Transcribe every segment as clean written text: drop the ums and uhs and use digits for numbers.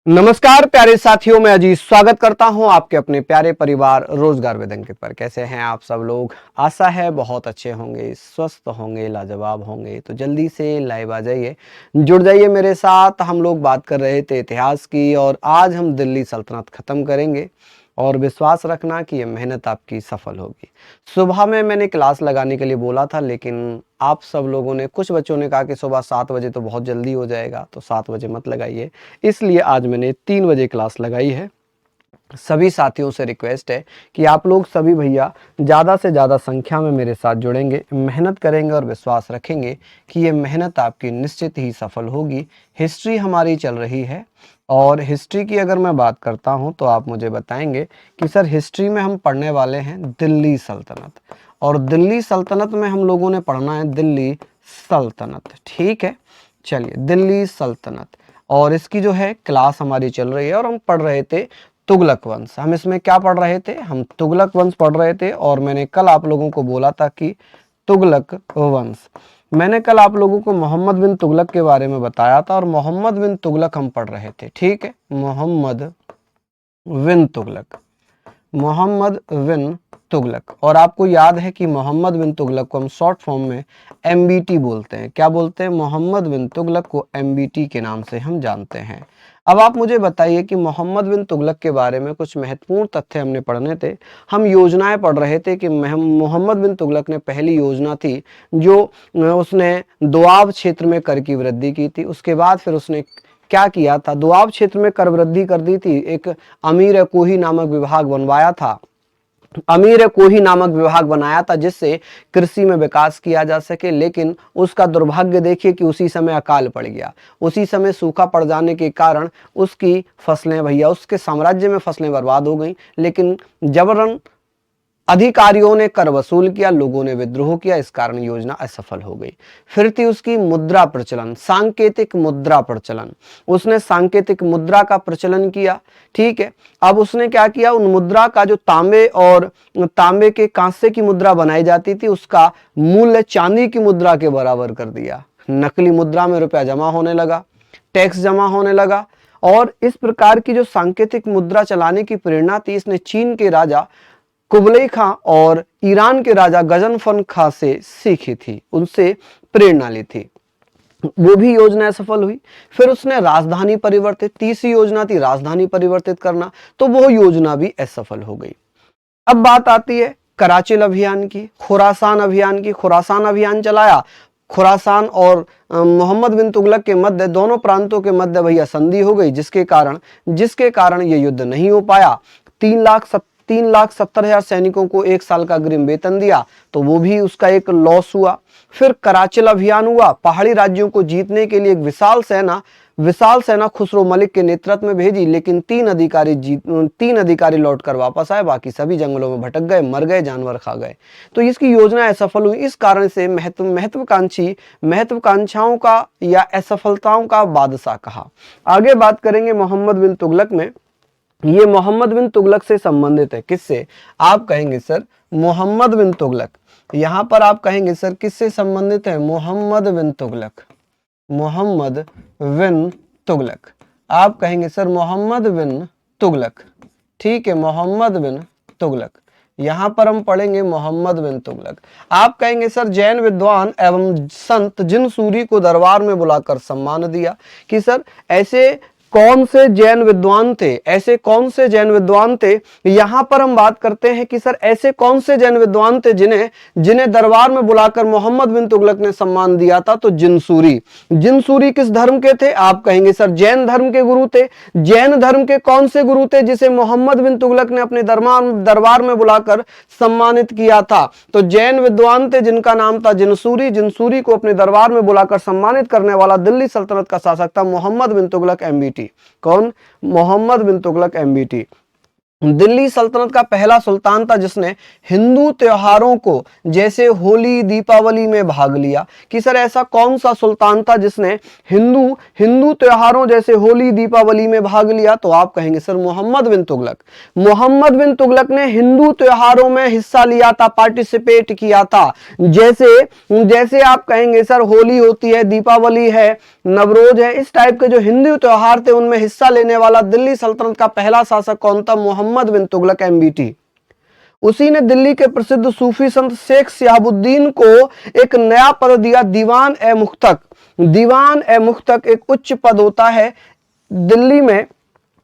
नमस्कार प्यारे साथियों, मैं अजीत स्वागत करता हूं आपके अपने प्यारे परिवार रोजगार विद अंकित पर। कैसे हैं आप सब लोग? आशा है बहुत अच्छे होंगे, स्वस्थ होंगे, लाजवाब होंगे। तो जल्दी से लाइव आ जाइए, जुड़ जाइए मेरे साथ। हम लोग बात कर रहे थे इतिहास की और आज हम दिल्ली सल्तनत खत्म करेंगे और विश्वास रखना कि ये मेहनत आपकी सफल होगी। सुबह में मैंने क्लास लगाने के लिए बोला था, लेकिन आप सब लोगों ने, कुछ बच्चों ने कहा कि सुबह 7 बजे तो बहुत जल्दी हो जाएगा, तो 7 बजे मत लगाइए। इसलिए आज मैंने 3 बजे क्लास लगाई है। सभी साथियों से रिक्वेस्ट है कि आप लोग सभी भैया ज़्यादा से ज़्यादा संख्या में मेरे साथ जुड़ेंगे, मेहनत करेंगे और विश्वास रखेंगे कि ये मेहनत आपकी निश्चित ही सफल होगी। हिस्ट्री हमारी चल रही है और हिस्ट्री की अगर मैं बात करता हूँ तो आप मुझे बताएंगे कि सर हिस्ट्री में हम पढ़ने वाले हैं दिल्ली सल्तनत, और दिल्ली सल्तनत में हम लोगों ने पढ़ना है दिल्ली सल्तनत। ठीक है, चलिए दिल्ली सल्तनत, और इसकी जो है क्लास हमारी चल रही है और हम पढ़ रहे थे तुगलक वंश। हम इसमें क्या पढ़ रहे थे? हम तुगलक वंश पढ़ रहे थे। और मैंने कल आप लोगों को बोला था कि तुगलक वंश, मैंने कल आप लोगों को मोहम्मद बिन तुगलक के बारे में बताया था और मोहम्मद बिन तुगलक हम पढ़ रहे थे। ठीक है, मोहम्मद बिन तुगलक, मोहम्मद बिन तुगलक। और आपको याद है कि मोहम्मद बिन तुगलक को हम शॉर्ट फॉर्म में एमबीटी बोलते हैं। क्या बोलते हैं? मोहम्मद बिन तुगलक को एमबीटी के नाम से हम जानते हैं। अब आप मुझे बताइए कि मोहम्मद बिन तुगलक के बारे में कुछ महत्वपूर्ण तथ्य हमने पढ़ने थे। हम योजनाएं पढ़ रहे थे कि मोहम्मद बिन तुगलक ने पहली योजना थी जो उसने दोआब क्षेत्र में कर की वृद्धि की थी। उसके बाद फिर उसने क्या किया था? दोआब क्षेत्र में कर वृद्धि कर दी थी। एक अमीर कोही नामक विभाग बनवाया था, अमीर कोही नामक विभाग बनाया था जिससे कृषि में विकास किया जा सके। लेकिन उसका दुर्भाग्य देखिए कि उसी समय अकाल पड़ गया, उसी समय सूखा पड़ जाने के कारण उसकी फसलें भैया, उसके साम्राज्य में फसलें बर्बाद हो गई। लेकिन जबरन अधिकारियों ने कर वसूल किया, लोगों ने विद्रोह किया, इस कारण योजना असफल हो गई। फिर थी उसकी मुद्रा प्रचलन, सांकेतिक मुद्रा प्रचलन। उसने सांकेतिक मुद्रा का प्रचलन किया। ठीक है, अब उसने क्या किया? उन मुद्रा का जो तांबे के कांसे की मुद्रा बनाई जाती थी उसका मूल्य चांदी की मुद्रा के बराबर कर दिया। नकली मुद्रा में रुपया जमा होने लगा, टैक्स जमा होने लगा। और इस प्रकार की जो सांकेतिक मुद्रा चलाने की प्रेरणा थी, इसने चीन के राजा कुबलई खां और ईरान के राजा गजनफर खां से सीखी थी, उनसे प्रेरणा ली थी। वो भी योजना सफल हुई। फिर उसने राजधानी परिवर्तित, तीसरी योजना थी राजधानी परिवर्तित करना, तो वो योजना भी असफल हो गई। अब बात आती है कराचिल अभियान की, खुरासान अभियान की। खुरासान अभियान चलाया। खुरासान और मोहम्मद बिन तुगलक के मध्य, दोनों प्रांतों के मध्य भैया संधि हो गई, जिसके कारण ये युद्ध नहीं हो पाया। 3,70,000 सैनिकों को 1 साल का अग्रिम वेतन दिया, तो वो भी उसका एक लॉस हुआ। फिर कराचिल अभियान हुआ। पहाड़ी राज्यों को जीतने के लिए एक विशाल सेना खुसरो मलिक के नेतृत्व में भेजी, लेकिन 3 अधिकारी लौट कर वापस आए, बाकी सभी जंगलों में भटक गए, मर गए, जानवर खा गए। तो इसकी योजना असफल हुई। इस कारण से महत्वाकांक्षाओं का या असफलताओं का बादशाह कहा। आगे बात करेंगे मोहम्मद बिन तुगलक में। ये मोहम्मद बिन तुगलक से संबंधित है। किससे? आप कहेंगे सर मोहम्मद बिन तुगलक। यहां पर आप कहेंगे सर किससे संबंधित है? मोहम्मद बिन तुगलक, मोहम्मद बिन तुगलक। आप कहेंगे सर मोहम्मद बिन तुगलक। ठीक है, मोहम्मद बिन तुगलक। यहां पर हम पढ़ेंगे मोहम्मद बिन तुगलक। आप कहेंगे सर जैन विद्वान एवं संत जिन सूरी को दरबार में बुलाकर सम्मान दिया। कि सर ऐसे कौन से जैन विद्वान थे, ऐसे कौन से जैन विद्वान थे? यहां पर हम बात करते हैं कि सर ऐसे कौन से जैन विद्वान थे जिन्हें दरबार में बुलाकर मोहम्मद बिन तुगलक ने सम्मान दिया था? तो जिनसूरी किस धर्म के थे? आप कहेंगे सर जैन धर्म के गुरु थे। जैन धर्म के कौन से गुरु थे जिसे मोहम्मद बिन तुगलक ने अपने दरबार में बुलाकर सम्मानित किया था? तो जैन विद्वान थे जिनका नाम था जिनसूरी को अपने दरबार में बुलाकर सम्मानित करने वाला दिल्ली सल्तनत का शासक था मोहम्मद बिन तुगलक एमबीटी। कौन? मोहम्मद बिन तुगलक एमबीटी। दिल्ली सल्तनत का पहला सुल्तान था जिसने हिंदू त्योहारों को जैसे होली दीपावली में भाग लिया? कि सर ऐसा कौन सा सुल्तान था जिसने हिंदू हिंदू त्योहारों जैसे होली दीपावली में भाग लिया? तो आप कहेंगे सर मोहम्मद बिन तुगलक। मोहम्मद बिन तुगलक ने हिंदू त्योहारों में हिस्सा लिया था, पार्टिसिपेट किया था। जैसे जैसे आप कहेंगे सर होली होती है, दीपावली है, नवरोज है, इस टाइप के जो हिंदू त्योहार थे उनमें हिस्सा लेने वाला दिल्ली सल्तनत का पहला शासक कौन था? मोहम्मद बिन तुगलक, एमबीटी। उसी ने दिल्ली के प्रसिद्ध सूफी संत शेख शिहाबुद्दीन को एक नया पद दिया, दीवान ए मुख्तक। दीवान ए मुख्तक एक उच्च पद होता है दिल्ली में।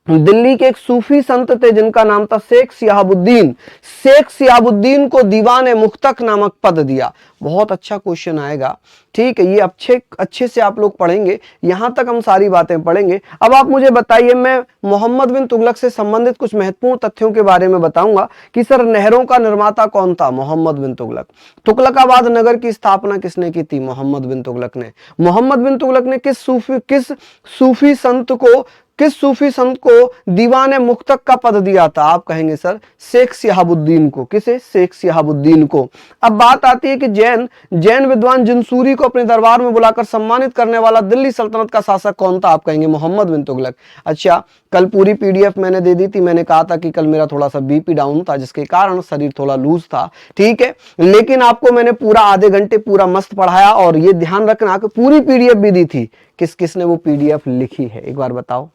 दिल्ली के एक सूफी संत थे जिनका नाम था शेख शिहाबुद्दीन। शेख शिहाबुद्दीन को दीवान ए मुख्तक नामक पद दिया। बहुत अच्छा क्वेश्चन आएगा, ठीक है, ये अच्छे से आप लोग पढ़ेंगे, यहां तक हम सारी बातें पढ़ेंगे। अब आप मुझे बताइए, मैं मोहम्मद बिन तुगलक से संबंधित कुछ महत्वपूर्ण तथ्यों के बारे में बताऊंगा कि सर नहरों का निर्माता कौन था? मोहम्मद बिन तुगलक। तुगलकाबाद नगर की स्थापना किसने की थी? मोहम्मद बिन तुगलक ने। मोहम्मद बिन तुगलक ने किस सूफी संत को दीवान मुख्तक का पद दिया था? आप कहेंगे सर शेख शिहाबुद्दीन को। किसे? शेख शिहाबुद्दीन को। अब बात आती है कि जैन विद्वान जिनसूरी को अपने दरबार में बुलाकर सम्मानित करने वाला दिल्ली सल्तनत का शासक कौन था? आप कहेंगे मोहम्मद बिन तुगलक। अच्छा, कल पूरी पीडीएफ मैंने दे दी थी। मैंने कहा था कि कल मेरा थोड़ा सा बीपी डाउन था जिसके कारण शरीर थोड़ा लूज था, ठीक है, लेकिन आपको मैंने पूरा आधे घंटे पूरा मस्त पढ़ाया। और ये ध्यान रखना कि पूरी पीडीएफ भी दी थी। किस किसने वो पीडीएफ लिखी है? एक बार बताओ,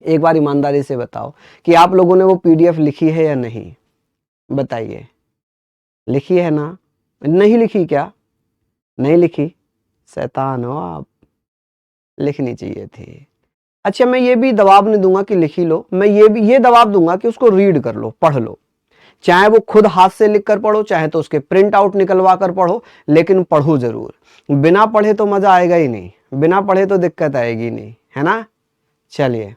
एक बार ईमानदारी से बताओ कि आप लोगों ने वो पीडीएफ लिखी है या नहीं? बताइए, लिखी है ना? नहीं लिखी क्या? नहीं लिखी? शैतान हो आप, लिखनी चाहिए थी। अच्छा, मैं ये भी दबाव नहीं दूंगा कि लिखी लो, मैं ये दबाव दूंगा कि उसको रीड कर लो, पढ़ लो। चाहे वो खुद हाथ से लिख कर पढ़ो, चाहे तो उसके प्रिंट आउट निकलवा कर पढ़ो, लेकिन पढ़ो जरूर। बिना पढ़े तो मजा आएगा ही नहीं, बिना पढ़े तो दिक्कत आएगी नहीं, है ना? चलिए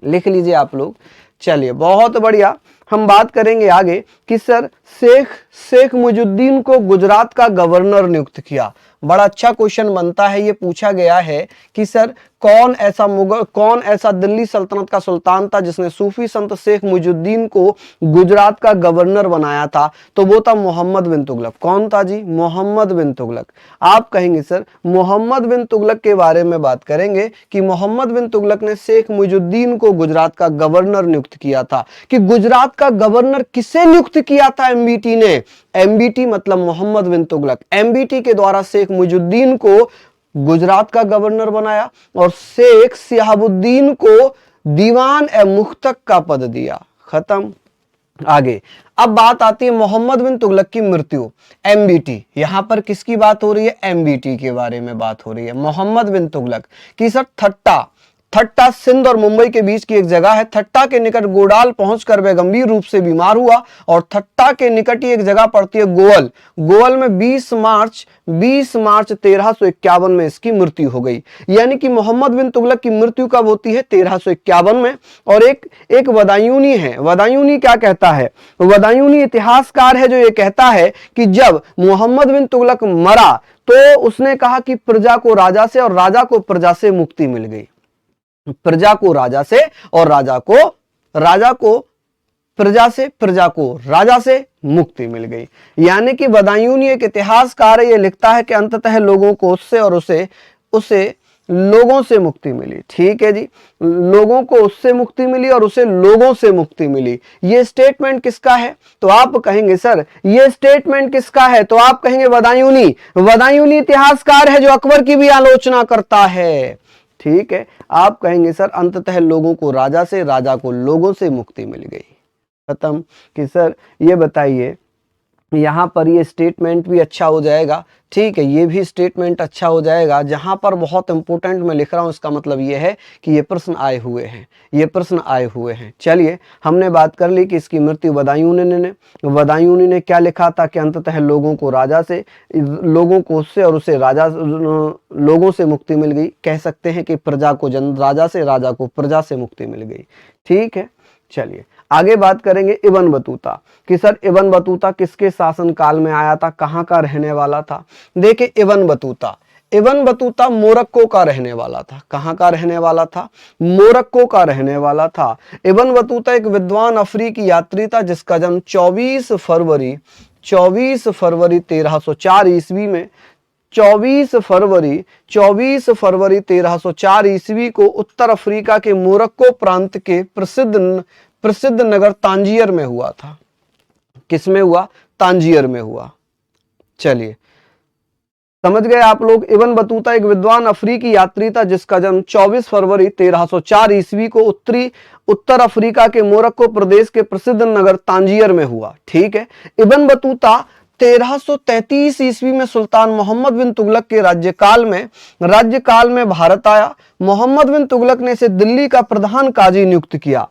लिख लीजिए आप लोग। चलिए बहुत बढ़िया। हम बात करेंगे आगे कि सर शेख मुजुद्दीन को गुजरात का गवर्नर नियुक्त किया। बड़ा अच्छा क्वेश्चन बनता है, ये पूछा गया है कि सर कौन ऐसा दिल्ली सल्तनत का सुल्तान था जिसने सूफी संत शेख मुजुद्दीन को गुजरात का गवर्नर बनाया था? तो वो था मोहम्मद बिन तुगलक। कौन था जी? मोहम्मद बिन तुगलक। आप कहेंगे सर मोहम्मद बिन तुगलक के बारे में बात करेंगे कि मोहम्मद बिन तुगलक ने शेख मुजुद्दीन को गुजरात का गवर्नर नियुक्त किया था। कि गुजरात का गवर्नर किसे नियुक्त किया था? एमबीटी ने। एमबीटी मतलब मोहम्मद बिन तुगलक, एमबीटी के द्वारा शेख मुजुद्दीन को गुजरात का गवर्नर बनाया और शेख शिहाबुद्दीन को दीवान ए मुख्तक का पद दिया। खत्म। आगे अब बात आती है मोहम्मद बिन तुगलक की मृत्यु। एमबीटी, यहां पर किसकी बात हो रही है? एमबीटी के बारे में बात हो रही है। मोहम्मद बिन तुगलक की सर थट्टा सिंध और मुंबई के बीच की एक जगह है। थट्टा के निकट गोडाल पहुंचकर वह गंभीर रूप से बीमार हुआ और थट्टा के निकट ही एक जगह पड़ती है गोयल। गोयल में 20 मार्च 1351 में इसकी मृत्यु हो गई। यानी कि मोहम्मद बिन तुगलक की मृत्यु कब होती है? 1351 में। और एक वदायूनी है। वदायूनी क्या कहता है? वदायूनी इतिहासकार है जो ये कहता है कि जब मोहम्मद बिन तुगलक मरा तो उसने कहा कि प्रजा को राजा से और राजा को प्रजा से मुक्ति मिल गई। प्रजा को राजा से और राजा को प्रजा से, प्रजा को राजा से मुक्ति मिल गई। यानी कि बदायूनी एक इतिहासकार है, ये लिखता है कि अंततः लोगों को उससे लोगों से मुक्ति मिली। ठीक है जी, लोगों को उससे मुक्ति मिली और उसे लोगों से मुक्ति मिली। ये स्टेटमेंट किसका है? तो आप कहेंगे सर ये स्टेटमेंट किसका है? तो आप कहेंगे वदायूनी इतिहासकार है जो अकबर की भी आलोचना करता है। ठीक है, आप कहेंगे सर अंततः लोगों को राजा से, राजा को लोगों से मुक्ति मिल गई। खत्म। कि सर ये बताइए, यहां पर ये स्टेटमेंट भी अच्छा हो जाएगा। ठीक है, ये भी स्टेटमेंट अच्छा हो जाएगा। जहां पर बहुत इंपॉर्टेंट मैं लिख रहा हूं इसका मतलब ये है कि ये प्रश्न आए हुए हैं। चलिए, हमने बात कर ली कि इसकी मृत्यु वदायूनी ने क्या लिखा था कि अंततः लोगों को राजा से, लोगों को उससे और उसे लोगों से मुक्ति मिल गई। कह सकते हैं कि प्रजा को राजा से, राजा को प्रजा से मुक्ति मिल गई। ठीक है, चलिए आगे बात करेंगे इब्न बतूता कि सर इब्न बतूता किसके शासन काल में आया था, कहां का रहने वाला था? देखिए इब्न इब्न बतूता मोरक्को का रहने वाला था। कहाँ का रहने वाला था? मोरक्को का रहने वाला था। इब्न बतूता एक विद्वान अफ्रीकी यात्री था जिसका जन्म 24 फरवरी 1304 ईस्वी में 24 फरवरी 1304 ईस्वी को उत्तर अफ्रीका के मोरक्को प्रांत के प्रसिद्ध नगर तांजियर में हुआ था। किसमें हुआ? तांजियर में हुआ। चलिए समझ गए आप लोग। इब्न बतूता एक विद्वान अफ्रीकी यात्री था जिसका जन्म 24 फरवरी 1304 ईस्वी को उत्तर अफ्रीका के मोरक्को प्रदेश के प्रसिद्ध नगर तांजियर में हुआ। ठीक है। इब्न बतूता 1333 ईस्वी में सुल्तान मोहम्मद बिन तुगलक के राज्यकाल में भारत आया। मोहम्मद बिन तुगलक ने इसे दिल्ली का प्रधान काजी नियुक्त किया।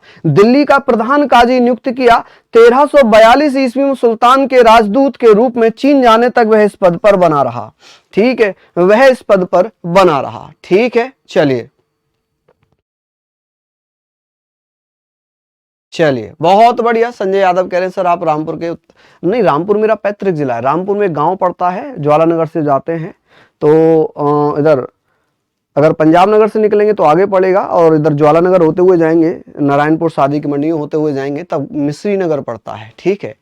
1342 ईस्वी में सुल्तान के राजदूत के रूप में चीन जाने तक वह इस पद पर बना रहा। ठीक है, वह इस पद पर बना रहा। ठीक है, चलिए बहुत बढ़िया। संजय यादव कह रहे हैं सर आप रामपुर के, नहीं रामपुर मेरा पैतृक जिला है। रामपुर में गांव पड़ता है, ज्वालानगर से जाते हैं तो इधर अगर पंजाब नगर से निकलेंगे तो आगे पड़ेगा और इधर ज्वालानगर होते हुए जाएंगे, नारायणपुर शादी की मंडी होते हुए जाएंगे तब मिश्री नगर पड़ता है। ठीक है,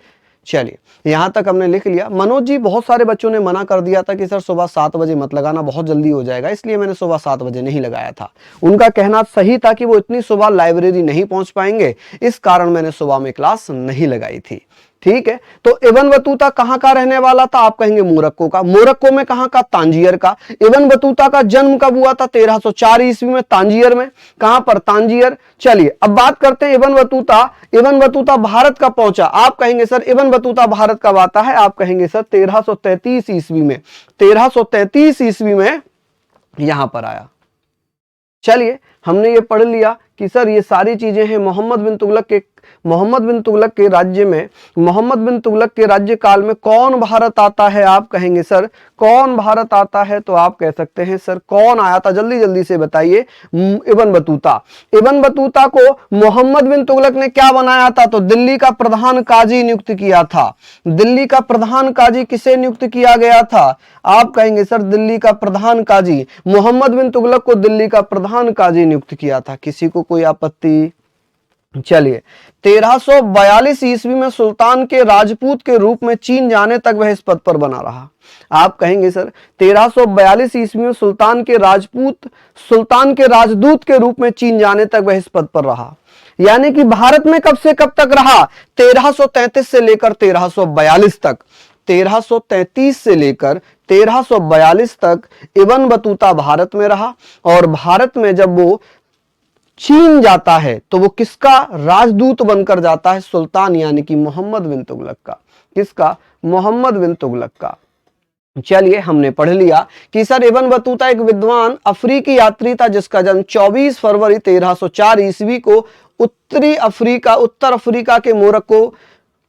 चलिए यहां तक हमने लिख लिया। मनोज जी, बहुत सारे बच्चों ने मना कर दिया था कि सर सुबह 7 बजे मत लगाना, बहुत जल्दी हो जाएगा, इसलिए मैंने सुबह 7 बजे नहीं लगाया था। उनका कहना सही था कि वो इतनी सुबह लाइब्रेरी नहीं पहुंच पाएंगे, इस कारण मैंने सुबह में क्लास नहीं लगाई थी। ठीक है, तो इब्न बतूता कहां का रहने वाला था? आप कहेंगे मोरक्को का। मोरक्को में कहां का? तांजियर का। इब्न बतूता का जन्म कब हुआ था? 1304 ईस्वी में तांजियर में। कहां पर? तांजियर। चलिए अब बात करते हैं इब्न बतूता भारत कब पहुंचा? आप कहेंगे सर इब्न बतूता भारत कब आता है? आप कहेंगे सर 1333 ईस्वी में। 1333 ईस्वी में यहां पर आया। चलिए हमने ये पढ़ लिया कि सर ये सारी चीजें हैं मोहम्मद बिन तुगलक के राज्य में। मोहम्मद बिन तुगलक के राज्यकाल में कौन भारत आता है? आप कहेंगे सर कौन भारत आता है? तो आप कह सकते हैं सर कौन आया था, जल्दी जल्दी से बताइए। इब्न बतूता को मोहम्मद बिन तुगलक ने क्या बनाया था? तो दिल्ली का प्रधान काजी नियुक्त किया था। दिल्ली का प्रधान काजी किसे नियुक्त किया गया था? आप कहेंगे सर दिल्ली का प्रधान काजी, मोहम्मद बिन तुगलक को दिल्ली का प्रधान काजी नियुक्त किया था। किसी को कोई आपत्ति? चलिए 1342 ईस्वी में सुल्तान के राजपूत के रूप में चीन जाने तक वह इस पद पर बना रहा। आप कहेंगे सर 1342 ईस्वी में सुल्तान के राजदूत के रूप में चीन जाने तक वह इस पद पर रहा। यानी कि भारत में कब से कब तक रहा? 1333 से लेकर 1342 तक। 1333 से लेकर 1342 तक इब्न बतूता भारत में रहा और भारत में जब वो चीन जाता है तो वो किसका राजदूत बनकर जाता है? सुल्तान यानी कि मोहम्मद बिन तुगलक का। किसका? मोहम्मद बिन तुगलक का। चलिए हमने पढ़ लिया कि सर इब्न बतूता एक विद्वान अफ्रीकी यात्री था जिसका जन्म 24 फरवरी 1304 ईस्वी को उत्तर अफ्रीका के मोरक्को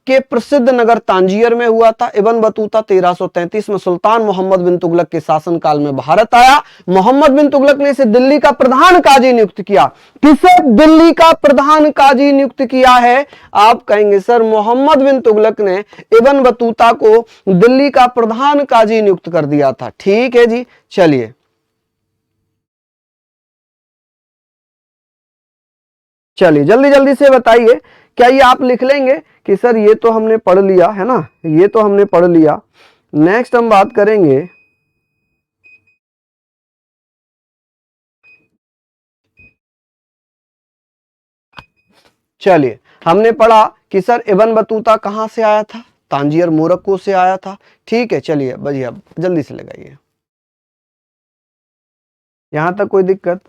के प्रसिद्ध नगर तांजियर में हुआ था। इब्न बतूता 1333 में सुल्तान मोहम्मद बिन तुगलक के शासनकाल में भारत आया। मोहम्मद बिन तुगलक ने इसे दिल्ली का प्रधान काजी नियुक्त किया। किसे दिल्ली का प्रधान काजी नियुक्त किया है? आप कहेंगे सर मोहम्मद बिन तुगलक ने इब्न बतूता को दिल्ली का प्रधान काजी नियुक्त कर दिया था। ठीक है जी, चलिए जल्दी जल्दी से बताइए, क्या ये आप लिख लेंगे कि सर ये तो हमने पढ़ लिया है ना, ये तो हमने पढ़ लिया। नेक्स्ट हम बात करेंगे चलिए हमने पढ़ा कि सर इब्न बतूता कहां से आया था? तांजियर मोरक्को से आया था। ठीक है, चलिए बढ़िया, जल्दी से लगाइए, यहां तक कोई दिक्कत?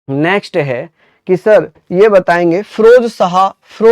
नेक्स्ट है कि सर ये बताएंगे फिरोज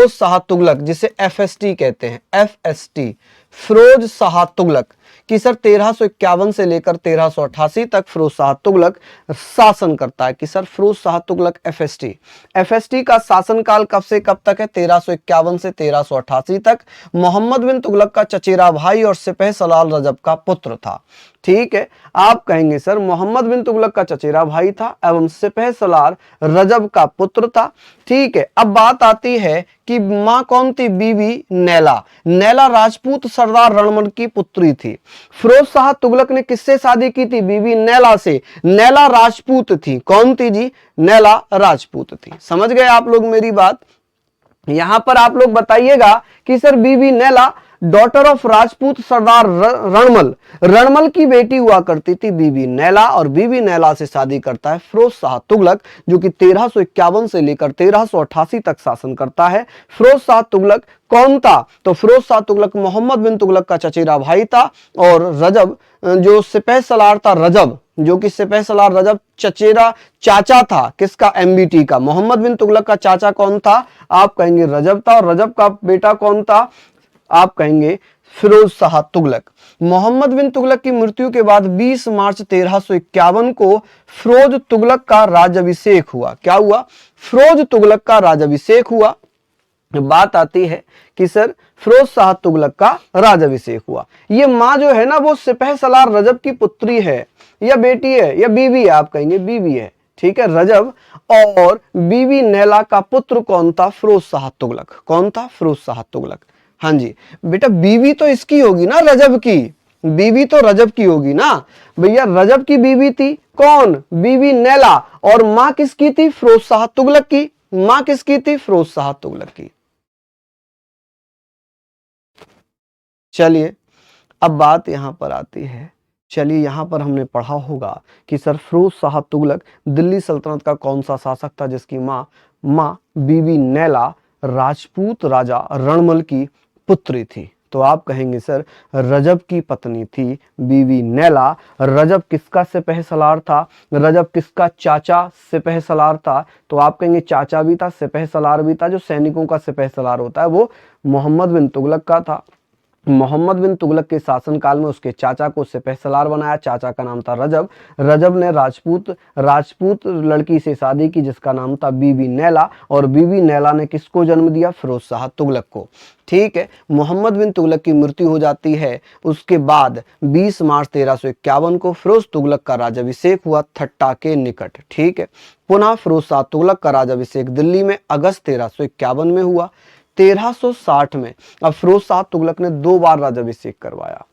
शाह तुगलक, जिसे एफएसटी कहते हैं, एफएसटी फिरोज शाह तुगलक, कि सर 1351 से लेकर 1388 तक फिरोज शाह तुगलक शासन करता है। कि सर फिरोज शाह तुगलक एफएसटी का शासनकाल कब से कब तक है? 1351 से 1388 तक। मोहम्मद बिन तुगलक का चचेरा भाई और सिपह सलार रजब का पुत्र था। ठीक है, आप कहेंगे सर मोहम्मद बिन तुगलक का चचेरा भाई था एवं सिपह सलार रजब का पुत्र था। ठीक है, अब बात आती है कि मां कौन थी? बीबी नैला। नैला राजपूत सरदार रणमल की पुत्री थी। फिरोज शाह तुगलक ने किससे शादी की थी? बीबी नैला से। नैला राजपूत थी। कौन थी जी? नैला राजपूत थी। समझ गए आप लोग मेरी बात? यहां पर आप लोग बताइएगा कि sir Bibi Naila daughter of Rajput Sardar Ranmal, Ranmal की बेटी हुआ करती थी बीबी नैला, और बीबी नैला से शादी करता है फिरोज शाह तुगलक, जो कि 1351 से लेकर 1388 तक शासन करता है। फिरोज शाह तुगलक कौन था? तो फिरोज शाह तुगलक मोहम्मद बिन तुगलक का चचेरा भाई था, और रजब जो सिपह सलार था, रजब जो कि सिपह सलार रजब चचेरा चाचा था किसका? एमबीटी का। मोहम्मद बिन तुगलक का चाचा कौन था? आप कहेंगे रजब था। और रजब का बेटा कौन था? आप कहेंगे फिरोज शाह तुगलक। मोहम्मद बिन तुगलक की मृत्यु के बाद 20 मार्च 1351 को फिरोज तुगलक का राज्याभिषेक हुआ। क्या हुआ? फिरोज तुगलक का राज्याभिषेक हुआ। बात आती है कि सर फिरोज शाह तुगलक का राज्याभिषेक हुआ। ये मां जो है ना, वो सिपह सलार रजब की पुत्री है, या बेटी है, या बीवी है? आप कहेंगे बीवी है। ठीक है, रजब और बीवी नैला का पुत्र कौन था? फिरोज शाह तुगलक। कौन था? फिरोज शाह तुगलक। हाँ जी बेटा, बीवी तो इसकी होगी ना, रजब की। बीवी तो रजब की होगी ना भैया। रजब की बीवी थी कौन? बीवी नैला। और मां किसकी थी? फिरोज शाह तुगलक की। मां किसकी थी? फिरोज शाह तुगलक की। चलिए अब बात यहां पर आती है। चलिए यहां पर हमने पढ़ा होगा कि सर फिरोज शाह तुगलक दिल्ली सल्तनत का कौन सा शासक था जिसकी मां बीबी नैला राजपूत राजा रणमल की पुत्री थी? तो आप कहेंगे सर रजब की पत्नी थी बीबी नैला। रजब किसका सिपह सलार था? रजब किसका चाचा सिपह सलार था? तो आप कहेंगे चाचा भी था, सिपह सलार भी था। जो सैनिकों का सिपह सलार होता है वो मोहम्मद बिन तुगलक का था। मोहम्मद बिन तुगलक के शासनकाल में उसके चाचा को सिपह सलार बनाया। चाचा का नाम था रजब। रजब ने राजपूत लड़की से शादी की जिसका नाम था बीबी नैला, और बीबी नैला ने किसको जन्म दिया? फिरोज शाह तुगलक को। ठीक है, मोहम्मद बिन तुगलक की मृत्यु हो जाती है। उसके बाद 20 मार्च 1351 को फिरोज तुगलक का राज्याभिषेक हुआ ठट्टा के निकट। ठीक है, पुनः फिरोज शाह तुगलक का राज्याभिषेक दिल्ली में अगस्त 1351 में हुआ। 1360 में अब फिरोज शाह तुगलक ने 2 बार राज्याभिषेक करवाया।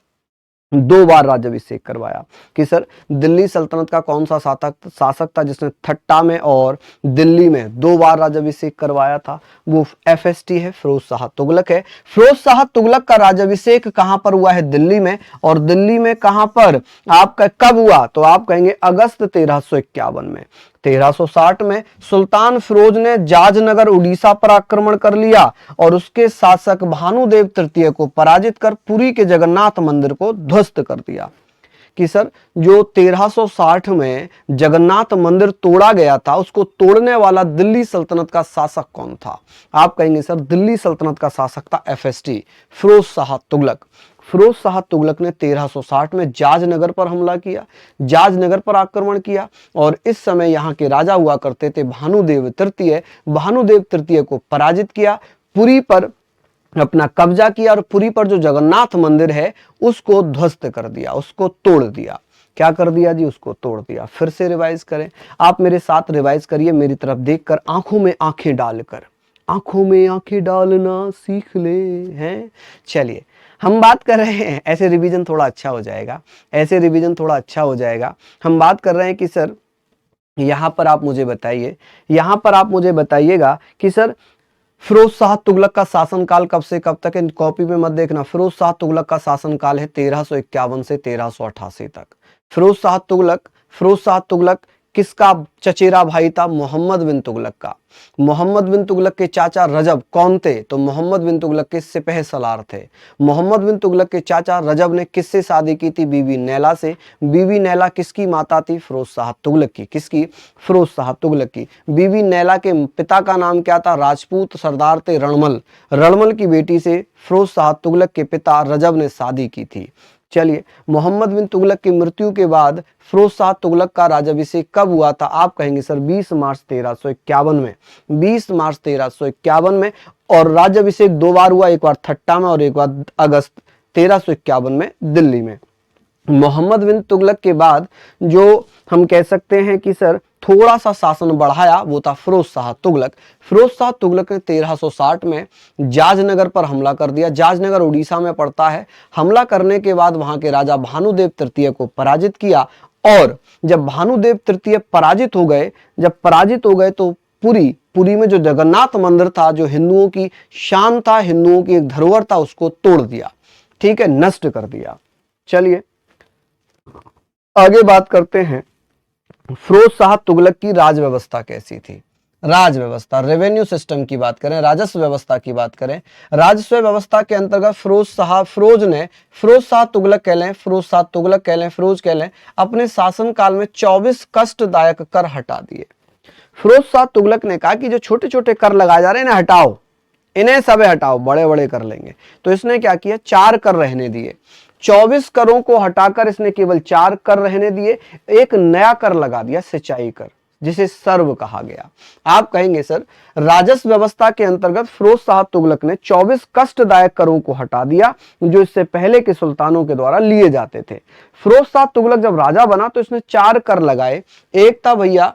2 बार राज्याभिषेक करवाया कि सर दिल्ली सल्तनत का कौन सा शासक था जिसने ठट्टा में और दिल्ली में 2 बार राज्याभिषेक करवाया था? वो एफएसटी है, फिरोज शाह तुगलक है। फिरोज शाह तुगलक का राज्याभिषेक कहां पर हुआ है? दिल्ली में। और दिल्ली में कहां पर? आपका कब हुआ? तो आप कहेंगे अगस्त 1351 में। 1360 में सुल्तान फिरोज ने जाजनगर उड़ीसा पर आक्रमण कर लिया और उसके शासक भानुदेव तृतीय को पराजित कर पुरी के जगन्नाथ मंदिर को ध्वस्त कर दिया। कि सर जो 1360 में जगन्नाथ मंदिर तोड़ा गया था, उसको तोड़ने वाला दिल्ली सल्तनत का शासक कौन था? आप कहेंगे सर दिल्ली सल्तनत का शासक था एफएसटी, फिरोज शाह तुगलक। फिरोज शाह तुगलक ने 1360 में जाजनगर पर हमला किया, जाजनगर पर आक्रमण किया, और इस समय यहाँ के राजा हुआ करते थे भानुदेव तृतीय। भानुदेव तृतीय को पराजित किया, पुरी पर अपना कब्जा किया, और पुरी पर जो जगन्नाथ मंदिर है उसको ध्वस्त कर दिया, उसको तोड़ दिया। क्या कर दिया जी? उसको तोड़ दिया। फिर से रिवाइज करें, आप मेरे साथ रिवाइज करिए, मेरी तरफ देखकर, आंखों में आंखें डालकर। आंखों में आंखें डालना सीख ले हैं। चलिए हम बात कर रहे हैं, ऐसे रिवीजन थोड़ा अच्छा हो जाएगा, ऐसे रिवीजन थोड़ा अच्छा हो जाएगा। हम बात कर रहे हैं कि सर यहां पर आप मुझे बताइए, यहां पर आप मुझे बताइएगा कि सर फिरोज शाह तुगलक का शासनकाल कब से कब तक है? कॉपी में मत देखना। फिरोज शाह तुगलक का शासनकाल है 1351 से 1388 तक। फिरोज शाह तुगलक किसका चचेरा भाई था? मोहम्मद बिन तुगलक का। मोहम्मद बिन तुगलक के चाचा रजब कौन थे? तो मोहम्मद बिन तुगलक के सिपह सलार थे। मोहम्मद बिन तुगलक के चाचा रजब ने किससे शादी की थी? बीबी नैला से। बीबी नैला किसकी माता थी? फिरोज शाह तुगलक की। किसकी? फिरोज शाह तुगलक की। बीबी नैला के पिता का नाम क्या था? राजपूत सरदार थे रणमल। रणमल की बेटी से फिरोज शाह तुगलक के पिता रजब ने शादी की थी। चलिए, मोहम्मद बिन तुगलक की मृत्यु के बाद फिरोज शाह तुगलक का राज्याभिषेक कब हुआ था? आप कहेंगे सर 20 मार्च 1351 में। 20 मार्च 1351 में, और राज्याभिषेक 2 बार हुआ, एक बार ठट्टा में और एक बार अगस्त 1351 में दिल्ली में। मोहम्मद बिन तुगलक के बाद जो हम कह सकते हैं कि सर थोड़ा सा शासन बढ़ाया वो था फिरोज शाह तुगलक। फिरोज शाह तुगलक ने 1360 में जाजनगर पर हमला कर दिया। जाजनगर उड़ीसा में पड़ता है। हमला करने के बाद वहां के राजा भानुदेव तृतीय को पराजित किया, और जब भानुदेव तृतीय पराजित हो गए, तो पुरी में जो जगन्नाथ मंदिर था, जो हिंदुओं की शान था, हिंदुओं की एक धरोहर था, उसको तोड़ दिया, ठीक है, नष्ट कर दिया। चलिए आगे बात करते हैं फिरोज शाह तुगलक की राज व्यवस्था कैसी थी। राज व्यवस्था, रेवेन्यू सिस्टम की बात करें, राजस्व व्यवस्था की बात करें, राजस्व व्यवस्था के अंतर्गत फिरोज शाह तुगलक कह लें, अपने शासन काल में 24 कष्टदायक कर हटा दिए। फिरोज शाह तुगलक ने कहा कि जो छोटे छोटे कर लगाए जा रहे हैं ना, हटाओ, इन्हें सब हटाओ, बड़े बड़े कर लेंगे। तो इसने क्या किया, 4 कर रहने दिए। 24 करों को हटाकर इसने केवल 4 कर रहने दिए। एक नया कर लगा दिया, सिंचाई कर, जिसे सर्व कहा गया। आप कहेंगे सर, राजस्व व्यवस्था के अंतर्गत फिरोज शाह तुगलक ने 24 कष्टदायक करों को हटा दिया जो इससे पहले के सुल्तानों के द्वारा लिए जाते थे। फिरोज शाह तुगलक जब राजा बना तो इसने 4 कर लगाए। एक था भैया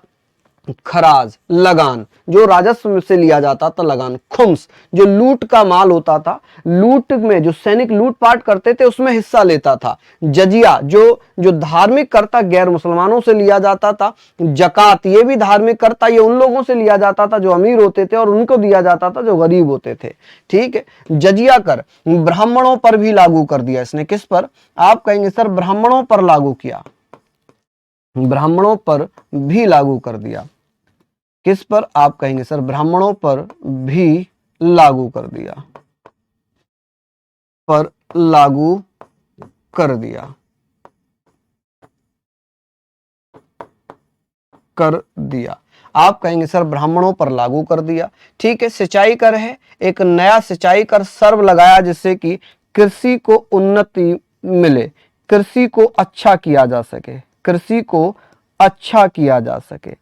खराज, लगान, जो राजस्व से लिया जाता था, लगान। खुम्स, जो लूट का माल होता था, लूट में जो सैनिक लूटपाट करते थे उसमें हिस्सा लेता था। जजिया, जो धार्मिक कर था, गैर मुसलमानों से लिया जाता था। जकात, ये भी धार्मिक कर था, ये उन लोगों से लिया जाता था जो अमीर होते थे, और उनको दिया जाता था जो गरीब होते थे, ठीक है। जजिया कर ब्राह्मणों पर भी लागू कर दिया इसने। किस पर? आप कहेंगे सर ब्राह्मणों पर लागू किया, ब्राह्मणों पर भी लागू कर दिया। किस पर? आप कहेंगे सर ब्राह्मणों पर भी लागू कर दिया, पर लागू कर दिया, कर दिया। आप कहेंगे सर ब्राह्मणों पर लागू कर दिया, ठीक है। सिंचाई कर है, एक नया सिंचाई कर सर्व लगाया जिससे कि कृषि को उन्नति मिले, कृषि को अच्छा किया जा सके, कृषि को अच्छा किया जा सके,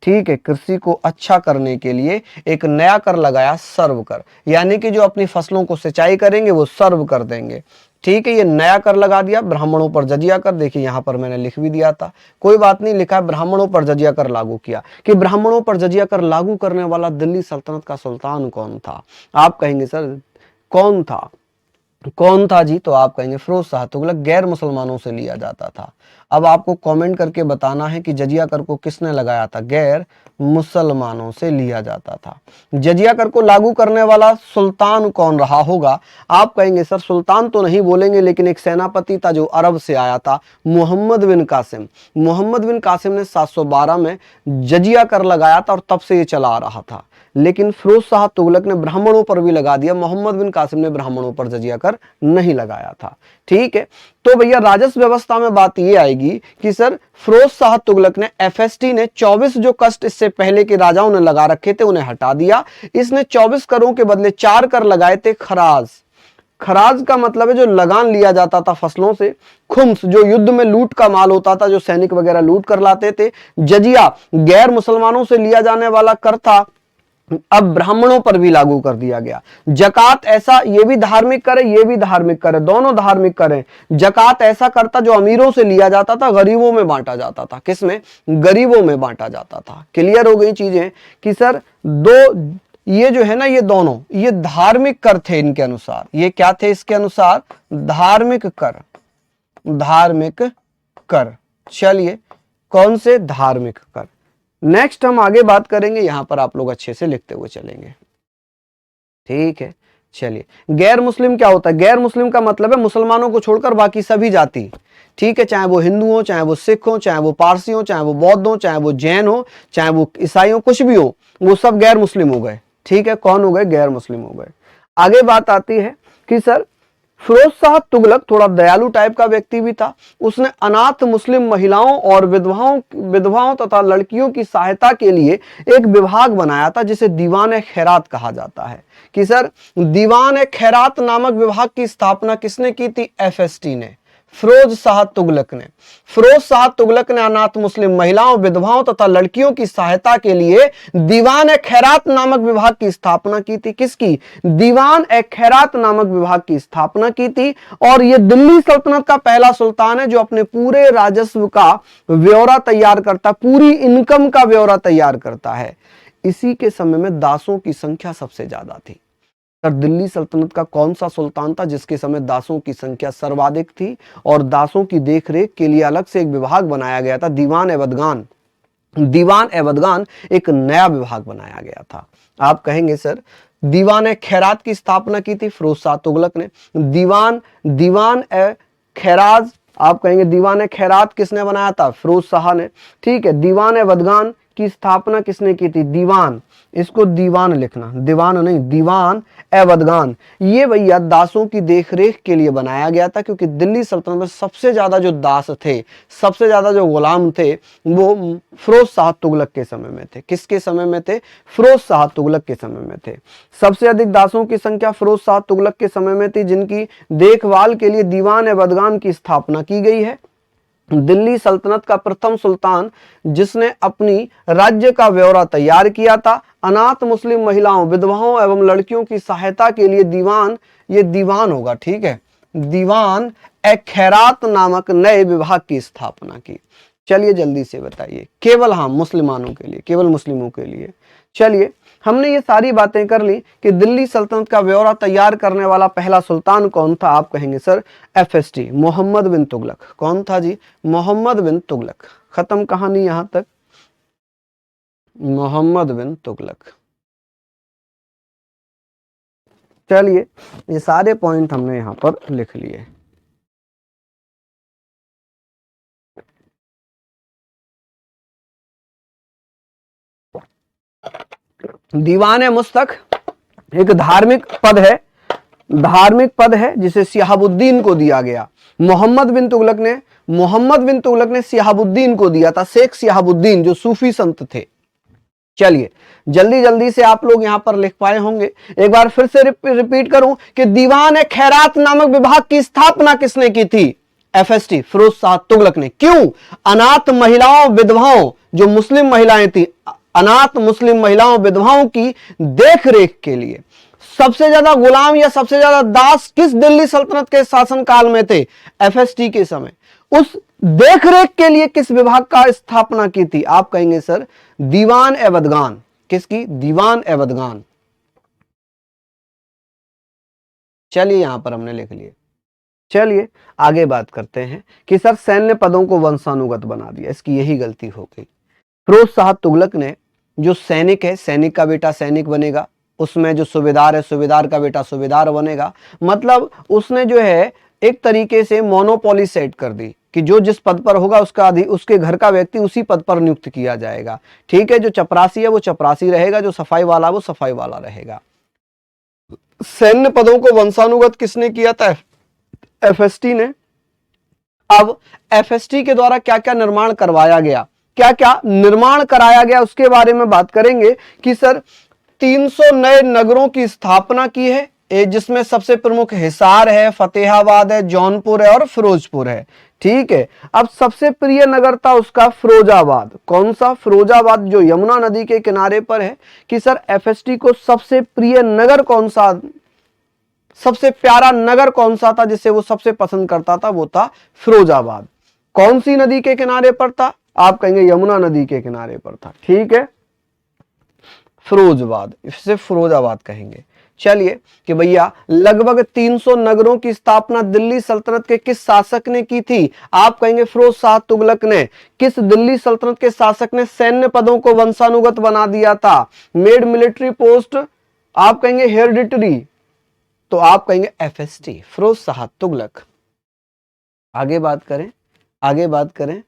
ठीक है। कृषि को अच्छा करने के लिए एक नया कर लगाया, सर्व कर, यानी कि जो अपनी फसलों को सिंचाई करेंगे वो सर्व कर देंगे, ठीक है। ये नया कर लगा दिया। ब्राह्मणों पर जजिया कर, देखिए यहां पर मैंने लिख भी दिया था, कोई बात नहीं, लिखा है ब्राह्मणों पर जजिया कर लागू किया। कि ब्राह्मणों पर जजिया कर लागू करने वाला दिल्ली सल्तनत का सुल्तान कौन था? आप कहेंगे सर कौन था, कौन था जी? तो आप कहेंगे फिरोज शाह तुगलक। गैर मुसलमानों से लिया जाता था। अब आपको कमेंट करके बताना है कि जजिया कर को किसने लगाया था? गैर मुसलमानों से लिया जाता था। जजिया कर को लागू करने वाला सुल्तान कौन रहा होगा? आप कहेंगे सर सुल्तान तो नहीं बोलेंगे, लेकिन एक सेनापति था जो अरब से आया था, मोहम्मद बिन कासिम। मोहम्मद बिन कासिम ने 712 में जजिया कर लगाया था और तब से ये चला आ रहा था। लेकिन फिरोज शाह तुगलक ने ब्राह्मणों पर भी लगा दिया, मोहम्मद बिन कासिम ने ब्राह्मणों पर जजिया कर नहीं लगाया था, ठीक है। तो भैया राजस्व व्यवस्था में बात ये आएगी कि सर फिरोज शाह तुगलक ने, एफएसटी ने 24 जो कष्ट इससे पहले के राजाओं ने लगा रखे थे उन्हें हटा दिया। इसने 24 करों के बदले 4 कर लगाए थे। खराज, खराज का मतलब है जो लगान लिया जाता था फसलों से। खुम्स, जो युद्ध में लूट का माल होता था, जो सैनिक वगैरह लूट कर लाते थे। जजिया, गैर मुसलमानों से लिया जाने वाला कर था, अब ब्राह्मणों पर भी लागू कर दिया गया। जकात, ऐसा, ये भी धार्मिक कर है, ये भी धार्मिक कर है, दोनों धार्मिक कर है। जकात ऐसा करता जो अमीरों से लिया जाता था, गरीबों में बांटा जाता था। किसमें? गरीबों में बांटा जाता था। क्लियर हो गई चीजें कि सर दो, ये जो है ना, ये दोनों ये धार्मिक कर थे इनके अनुसार। ये क्या थे इसके अनुसार? धार्मिक कर, धार्मिक कर। चलिए, कौन से? धार्मिक कर। नेक्स्ट हम आगे बात करेंगे, यहां पर आप लोग अच्छे से लिखते हुए चलेंगे, ठीक है। चलिए, गैर मुस्लिम क्या होता है? गैर मुस्लिम का मतलब है मुसलमानों को छोड़कर बाकी सभी जाति, ठीक है, चाहे वो हिंदू हो, चाहे वो सिख हो, चाहे वो पारसी हो, चाहे वो बौद्ध हो, चाहे वो जैन हो, चाहे वो ईसाई हो, कुछ भी हो, वो सब गैर मुस्लिम हो गए, ठीक है। कौन हो गए? गैर मुस्लिम हो गए। आगे बात आती है कि सर फिरोज शाह तुगलक थोड़ा दयालु टाइप का व्यक्ति भी था। उसने अनाथ मुस्लिम महिलाओं और विधवाओं तथा लड़कियों की सहायता के लिए एक विभाग बनाया था जिसे दीवान-ए-खैरात कहा जाता है। कि सर दीवान-ए-खैरात नामक विभाग की स्थापना किसने की थी? एफएसटी ने। फिरोज शाह तुगलक ने। फिरोज शाह तुगलक ने अनाथ मुस्लिम महिलाओं, विधवाओं तथा लड़कियों की सहायता के लिए दीवान ए खैरात नामक विभाग की स्थापना की थी। किसकी? दीवान ए खैरात नामक विभाग की स्थापना की थी। और यह दिल्ली सल्तनत का पहला सुल्तान है जो अपने पूरे राजस्व का ब्यौरा तैयार करता, पूरी इनकम का ब्यौरा तैयार करता है। इसी के समय में दासों की संख्या सबसे ज्यादा थी। दिल्ली सल्तनत का कौन सा सुल्तान था जिसके समय दासों की संख्या सर्वाधिक थी और दासों की देखरेख के लिए अलग से एक विभाग बनाया गया था, दीवान ए बदगान। दीवान ए बदगान एक नया विभाग बनाया गया था। आप कहेंगे सर दीवान ए खैरात की स्थापना की थी फिरोज शाह तुगलक ने। दीवान ए खैराज, आप कहेंगे दीवान ए खैरात किसने बनाया था? फिरोज शाह ने। ठीक है, दीवान ए बदगान की स्थापना किसने की थी? दीवान, इसको दीवान लिखना, दीवान नहीं, दीवान ए बदगान। ये भैया दासों की देखरेख के लिए बनाया गया था, क्योंकि दिल्ली सल्तनत में सबसे ज्यादा जो दास थे, सबसे ज्यादा जो गुलाम थे, वो फिरोज शाह तुगलक के समय में थे। किसके समय में थे? फिरोज शाह तुगलक के समय में थे। सबसे अधिक दासों की संख्या फिरोज शाह तुगलक के समय में थी, जिनकी देखभाल के लिए दीवान ए बदगान की स्थापना की गई है। दिल्ली सल्तनत का प्रथम सुल्तान जिसने अपनी राज्य का ब्यौरा तैयार किया था, अनाथ मुस्लिम महिलाओं, विधवाओं एवं लड़कियों की सहायता के लिए दीवान, ये दीवान होगा, ठीक है, दीवान ए खैरात नामक नए विभाग की स्थापना की। चलिए जल्दी से बताइए, केवल हाँ मुसलमानों के लिए, केवल मुस्लिमों के लिए। चलिए हमने ये सारी बातें कर ली कि दिल्ली सल्तनत का ब्यौरा तैयार करने वाला पहला सुल्तान कौन था। आप कहेंगे सर FST, मोहम्मद बिन तुगलक। कौन था जी? मोहम्मद बिन तुगलक। खत्म कहानी यहां तक, मोहम्मद बिन तुगलक। चलिए ये सारे पॉइंट हमने यहां पर लिख लिए। दीवान मुस्तक एक धार्मिक पद है, धार्मिक पद है जिसे शिहाबुद्दीन को दिया गया। मोहम्मद बिन तुगलक ने शिहाबुद्दीन को दिया था, शेख शिहाबुद्दीन जो सूफी संत थे। चलिए जल्दी जल्दी से आप लोग यहां पर लिख पाए होंगे। एक बार फिर से रिपीट करूं कि दीवान ए खैरात नामक विभाग की स्थापना किसने की थी? FST, फिरोज शाह तुगलक ने। क्यों? अनाथ महिलाओं, विधवाओं, जो मुस्लिम महिलाएं थी, अनाथ मुस्लिम महिलाओं, विधवाओं की देखरेख के लिए। सबसे ज्यादा गुलाम या सबसे ज्यादा दास किस दिल्ली सल्तनत के शासनकाल में थे? FST के समय। उस देखरेख के लिए किस विभाग का स्थापना की थी? आप कहेंगे सर दीवान ए बदगान। किसकी? दीवान ए बदगान। चलिए यहां पर हमने लिख लिए। चलिए आगे बात करते हैं कि सर सैन्य पदों को वंशानुगत बना दिया, इसकी यही गलती हो गई। फिरोज शाह तुगलक ने जो सैनिक है, सैनिक का बेटा सैनिक बनेगा, उसमें जो सूबेदार है, सूबेदार का बेटा सूबेदार बनेगा। मतलब उसने जो है एक तरीके से मोनोपोली सेट कर दी कि जो जिस पद पर होगा उसके घर का व्यक्ति उसी पद पर नियुक्त किया जाएगा। ठीक है, जो चपरासी है वो चपरासी रहेगा, जो सफाई वाला वो सफाई वाला रहेगा। सैन्य पदों को वंशानुगत किसने किया था? FST ने। अब FST के द्वारा क्या क्या निर्माण करवाया गया, क्या क्या निर्माण कराया गया, उसके बारे में बात करेंगे कि सर 300 नए नगरों की स्थापना की है, जिसमें सबसे प्रमुख हिसार है, फतेहाबाद है, जौनपुर है और फिरोजपुर है। ठीक है, अब सबसे प्रिय नगर था उसका फिरोजाबाद। कौन सा? फिरोजाबाद, जो यमुना नदी के किनारे पर है। कि सर FST को सबसे प्रिय नगर कौन सा, सबसे प्यारा नगर कौन सा था जिसे वो सबसे पसंद करता था? वो था फिरोजाबाद। कौन सी नदी के किनारे पर था? आप कहेंगे यमुना नदी के किनारे पर था। ठीक है, फिरोजाबाद, इसे फिरोजाबाद कहेंगे। चलिए कि भैया लगभग 300 नगरों की स्थापना दिल्ली सल्तनत के किस शासक ने की थी? आप कहेंगे फिरोज शाह तुगलक ने। किस दिल्ली सल्तनत के शासक ने सैन्य पदों को वंशानुगत बना दिया था? मेड मिलिट्री पोस्ट, आप कहेंगे हेरिडिटरी, तो आप कहेंगे FST, फिरोज शाह तुगलक। आगे बात करें, आगे बात करें।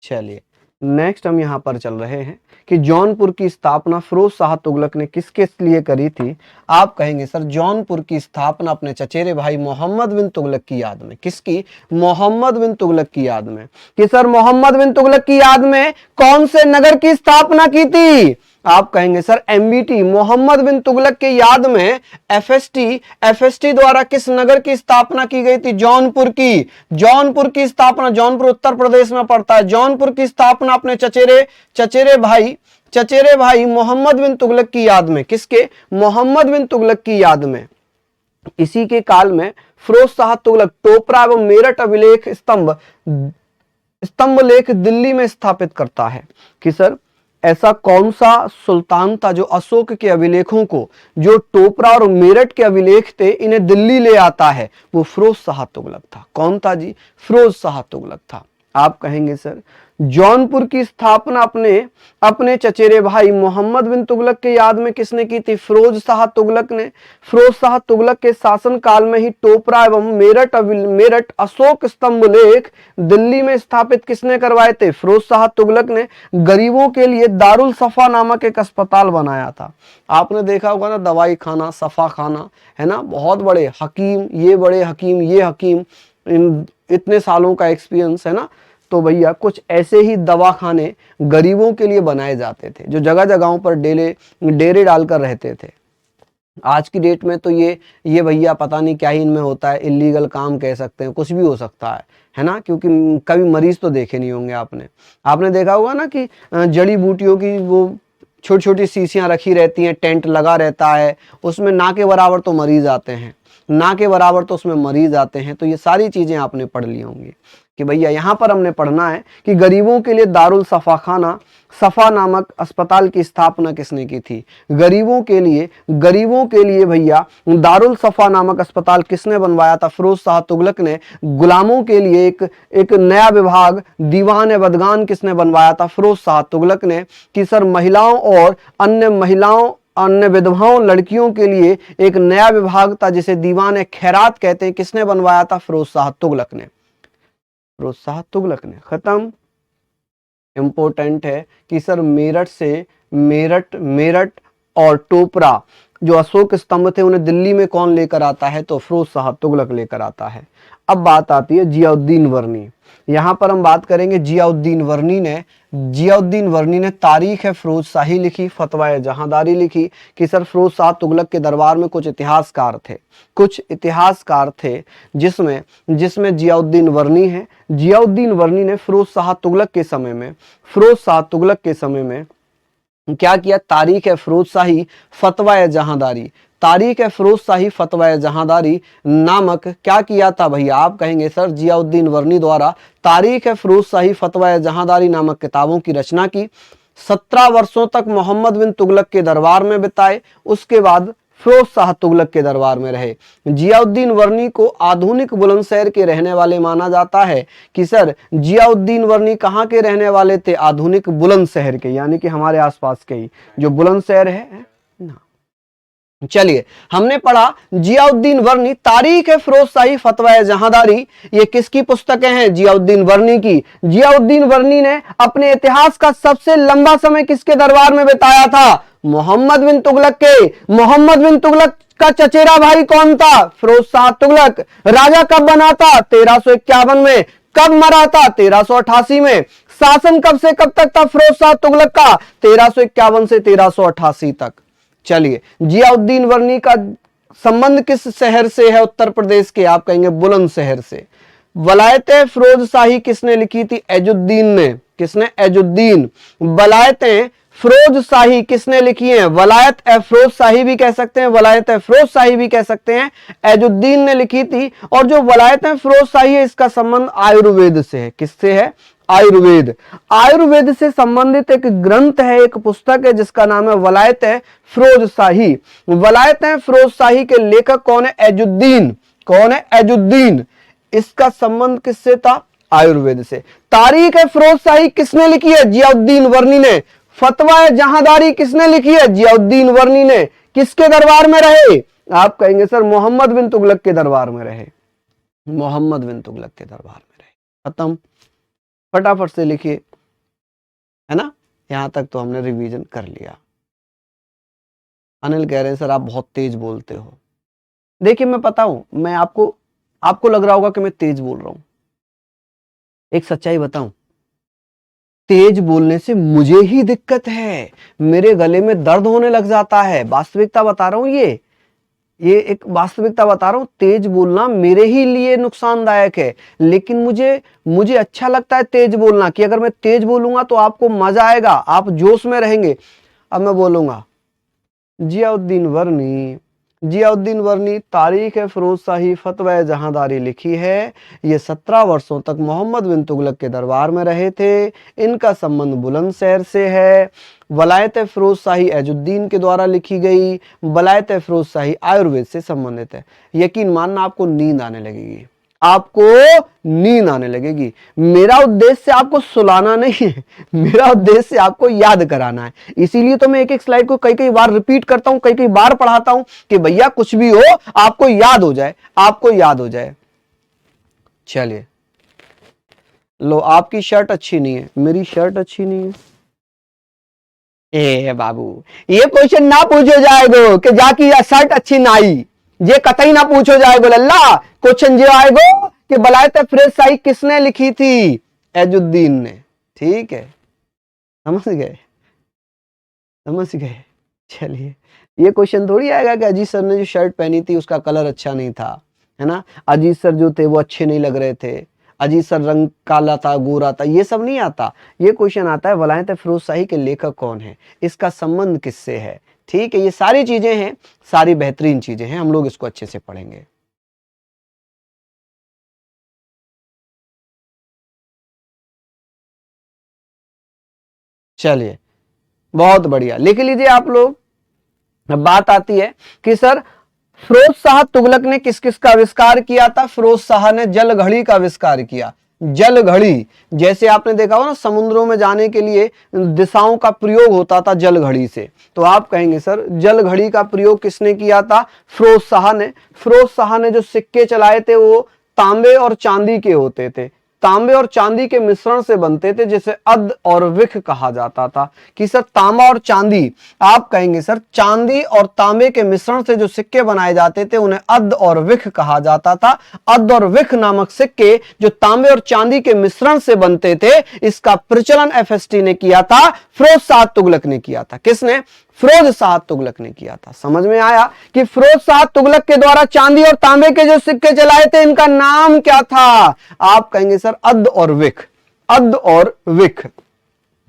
चलिए नेक्स्ट हम यहां पर चल रहे हैं कि जौनपुर की स्थापना फिरोज शाह तुगलक ने किसके लिए करी थी? आप कहेंगे सर जौनपुर की स्थापना अपने चचेरे भाई मोहम्मद बिन तुगलक की याद में। किसकी? मोहम्मद बिन तुगलक की याद में। कि सर मोहम्मद बिन तुगलक की याद में कौन से नगर की स्थापना की थी? आप कहेंगे सर एमबीटी मोहम्मद बिन तुगलक की याद में एफएसटी द्वारा किस नगर की स्थापना की गई थी? जौनपुर की स्थापना, जौनपुर उत्तर प्रदेश में पड़ता है। जौनपुर की स्थापना अपने चचेरे भाई मोहम्मद बिन तुगलक की याद में, किसके? मोहम्मद बिन तुगलक की याद में। इसी के काल में फिरोज शाह तुगलक टोपरा एवं मेरठ अभिलेख स्तंभ लेख दिल्ली में स्थापित करता है कि सर ऐसा कौन सा सुल्तान था जो अशोक के अभिलेखों को, जो टोपरा और मेरठ के अभिलेख थे, इन्हें दिल्ली ले आता है? वो फिरोज शाह तुगलक था। कौन था जी? फिरोज शाह तुगलक था। आप कहेंगे सर जौनपुर की स्थापना अपने चचेरे भाई मोहम्मद बिन तुगलक के याद में किसने की थी? फिरोज शाह तुगलक ने। फिरोज शाह तुगलक के शासन काल में ही टोपरा एवं मेरठ अशोक स्तंभ लेख दिल्ली में स्थापित किसने करवाए थे? फिरोज शाह तुगलक ने। गरीबों के लिए दारुल सफा नामक एक अस्पताल बनाया था। आपने देखा होगा ना, दवाई खाना, सफा खाना, है ना, बहुत बड़े हकीम, ये हकीम, इतने सालों का एक्सपीरियंस, है ना। तो भैया कुछ ऐसे ही दवाखाने गरीबों के लिए बनाए जाते थे, जो जगह जगहों पर डेरे डालकर रहते थे। आज की डेट में तो ये भैया पता नहीं क्या ही इनमें होता है, इलीगल काम कह सकते हैं, कुछ भी हो सकता है ना, क्योंकि कभी मरीज तो देखे नहीं होंगे आपने देखा होगा ना कि जड़ी बूटियों की वो छोटी छोटी शीशियां रखी रहती हैं, टेंट लगा रहता है, उसमें ना के बराबर तो मरीज आते हैं, ना के बराबर तो उसमें मरीज आते हैं। तो ये सारी चीजें आपने पढ़ ली होंगी कि भैया यहाँ पर हमने पढ़ना है कि गरीबों के लिए दारुल सफा नामक अस्पताल की स्थापना किसने की थी? गरीबों के लिए भैया दारुल सफा नामक अस्पताल किसने बनवाया था? फिरोज शाह तुगलक ने। गुलामों के लिए एक नया विभाग दीवान बदगान किसने बनवाया था? फिरोज शाह तुगलक ने। कि सर महिलाओं और अन्य विधवाओं लड़कियों के लिए एक नया विभाग था जिसे दीवान खैरात कहते हैं, किसने बनवाया था? फिरोज शाह तुगलक ने। फिरोज शाह तुगलक ने। खत्म। इंपॉर्टेंट है कि सर मेरठ और टोपरा जो अशोक स्तंभ थे उन्हें दिल्ली में कौन लेकर आता है? तो फिरोज शाह तुगलक लेकर आता है। अब बात आती है जियाउद्दीन वर्नी। यहां पर हम बात करेंगे जियाउद्दीन वर्नी ने तारीख है फिरोज शाही लिखी, फतवा जहांदारी लिखी। कि सर फिरोज शाह तुगलक के दरबार में कुछ इतिहासकार थे जिसमें जियाउद्दीन वर्नी है। जियाउद्दीन वर्नी ने फिरोज शाह तुगलक के समय में क्या किया? तारीख है फिरोज शाही फतवा जहांदारी नामक क्या किया था भैया? आप कहेंगे सर जियाउद्दीन वर्नी द्वारा तारीख है फिरोज शाही फतवा जहांदारी नामक किताबों की रचना की। 17 वर्षों तक मोहम्मद बिन तुगलक के दरबार में बिताए, उसके बाद फिरोज शाह तुगलक के दरबार में रहे। जियाउद्दीन वर्नी को आधुनिक बुलंदशहर के रहने वाले माना जाता है। कि सर जियाउद्दीन वर्नी कहाँ के रहने वाले थे? आधुनिक बुलंदशहर के, यानी कि हमारे आसपास के ही जो बुलंदशहर है ना। चलिए, हमने पढ़ा जियाउद्दीन वर्नी तारीख है फिरोज शाही फतवा जहांदारी। ये किसकी पुस्तकें हैं? जियाउद्दीन वर्नी की। जियाउद्दीन वर्नी ने अपने इतिहास का सबसे लंबा समय किसके दरबार में बिताया था? मोहम्मद बिन तुगलक के। मोहम्मद बिन तुगलक का चचेरा भाई कौन था? फिरोज शाह तुगलक। राजा कब बना था? 1351 में। कब मरा था? 1388 में। शासन कब से कब तक था फिरोज शाह तुगलक का? 1351 से 1388 तक। चलिए, जियाउद्दीन वर्नी का संबंध किस शहर से है? उत्तर प्रदेश के। आप कहेंगे बुलंदशहर से। वलायते फिरोज शाही किसने लिखी थी? एजुद्दीन ने। किसने? एजुद्दीन। वलायतें फिरोज शाही किसने लिखी है? वलायत ए फिरोज शाही भी कह सकते हैं, वलायत ए फिरोज शाही भी कह सकते हैं, एजुद्दीन ने लिखी थी। और जो वलायत फिरोज शाही है इसका संबंध आयुर्वेद से है। किससे है? आयुर्वेद से संबंधित एक ग्रंथ है, एक पुस्तक है जिसका नाम है वलायत है फिरोज शाही। वलायत है फिरोज शाही के लेखक कौन है? एजुद्दीन। कौन है? एजुद्दीन। इसका संबंध किससे था? आयुर्वेद से। तारीख है फिरोज शाही किसने लिखी है? जियाउद्दीन वर्नी ने। फतवा जहांदारी किसने लिखी है? जियाउद्दीन वर्नी ने। किसके दरबार में रहे? आप कहेंगे सर मोहम्मद बिन तुगलक के दरबार में रहे। मोहम्मद बिन तुगलक के दरबार में रहे। खत्म। फटाफट से लिखिए, है ना। यहां तक तो हमने रिवीजन कर लिया। अनिल कह रहे हैं सर आप बहुत तेज बोलते हो। देखिए मैं पता हूं, मैं आपको लग रहा होगा कि मैं तेज बोल रहा हूं। एक सच्चाई बताऊं, तेज बोलने से मुझे ही दिक्कत है, मेरे गले में दर्द होने लग जाता है। वास्तविकता बता रहा हूं, ये एक वास्तविकता बता रहा हूं। तेज बोलना मेरे ही लिए नुकसानदायक है, लेकिन मुझे मुझे अच्छा लगता है तेज बोलना, कि अगर मैं तेज बोलूंगा तो आपको मजा आएगा, आप जोश में रहेंगे। अब मैं बोलूंगा, जियाउद्दीन वर्नी, जियाउद्दीन वर्नी, तारीख है फिरोज शाही, फतवा जहांदारी लिखी है। ये 17 वर्षों तक मोहम्मद बिन तुगलक के दरबार में रहे थे। इनका संबंध बुलंदशहर से है। वलायत फिरोज शाही एजुद्दीन के द्वारा लिखी गई। वलायत फिरोज शाही आयुर्वेद से संबंधित है। यकीन मानना, आपको नींद आने लगेगी, आपको नींद आने लगेगी। मेरा उद्देश्य आपको सुलाना नहीं है, मेरा उद्देश्य आपको याद कराना है। इसीलिए तो मैं एक एक स्लाइड को कई कई बार रिपीट करता हूं, कई कई बार पढ़ाता हूं, कि भैया कुछ भी हो आपको याद हो जाए, आपको याद हो जाए। चलिए, लो, आपकी शर्ट अच्छी नहीं है, मेरी शर्ट अच्छी नहीं है। ए बाबू, ये क्वेश्चन ना पूछो जाएगो कि जाकी शर्ट अच्छी ना आई, ये कतई ना पूछो जाएगो लल्ला। क्वेश्चन जो आएगो कि वलायत फिरोज शाही किसने लिखी थी? एजुद्दीन ने। ठीक है, समझ गए, समझ गए। चलिए, ये क्वेश्चन थोड़ी आएगा कि अजीत सर ने जो शर्ट पहनी थी उसका कलर अच्छा नहीं था, है ना, अजीत सर जो थे वो अच्छे नहीं लग रहे थे, अजीत सर रंग काला था, गोरा था, ये सब नहीं आता। ये क्वेश्चन आता है वलायत फिरोज शाही के लेखक कौन है, इसका संबंध किससे है। ठीक है, ये सारी चीजें हैं, सारी बेहतरीन चीजें हैं, हम लोग इसको अच्छे से पढ़ेंगे। चलिए, बहुत बढ़िया, लिख लीजिए आप लोग। अब बात आती है कि सर फिरोज शाह तुगलक ने किस किस का आविष्कार किया था? फिरोज शाह ने जल घड़ी का आविष्कार किया। जल घड़ी, जैसे आपने देखा हो ना, समुद्रों में जाने के लिए दिशाओं का प्रयोग होता था जल घड़ी से, तो आप कहेंगे सर जल घड़ी का प्रयोग किसने किया था? फिरोज शाह ने। फिरोज शाह ने जो सिक्के चलाए थे वो तांबे और चांदी के होते थे, तांबे और चांदी के मिश्रण से बनते थे, जिसे अद और विख कहा जाता था। कि सर तांबा और चांदी, आप कहेंगे सर चांदी और तांबे के मिश्रण से जो सिक्के बनाए जाते थे उन्हें अद और विख कहा जाता था। अद और विख नामक सिक्के जो तांबे और चांदी के मिश्रण से बनते थे, इसका प्रचलन एफएसटी ने किया था, फिरोज शाह तुगलक ने किया था। किसने? फिरोज शाह तुगलक ने किया था। समझ में आया कि फिरोज शाह तुगलक के द्वारा चांदी और तांबे के जो सिक्के चलाए थे इनका नाम क्या था? आप कहेंगे सर अद और विख, अद और विख।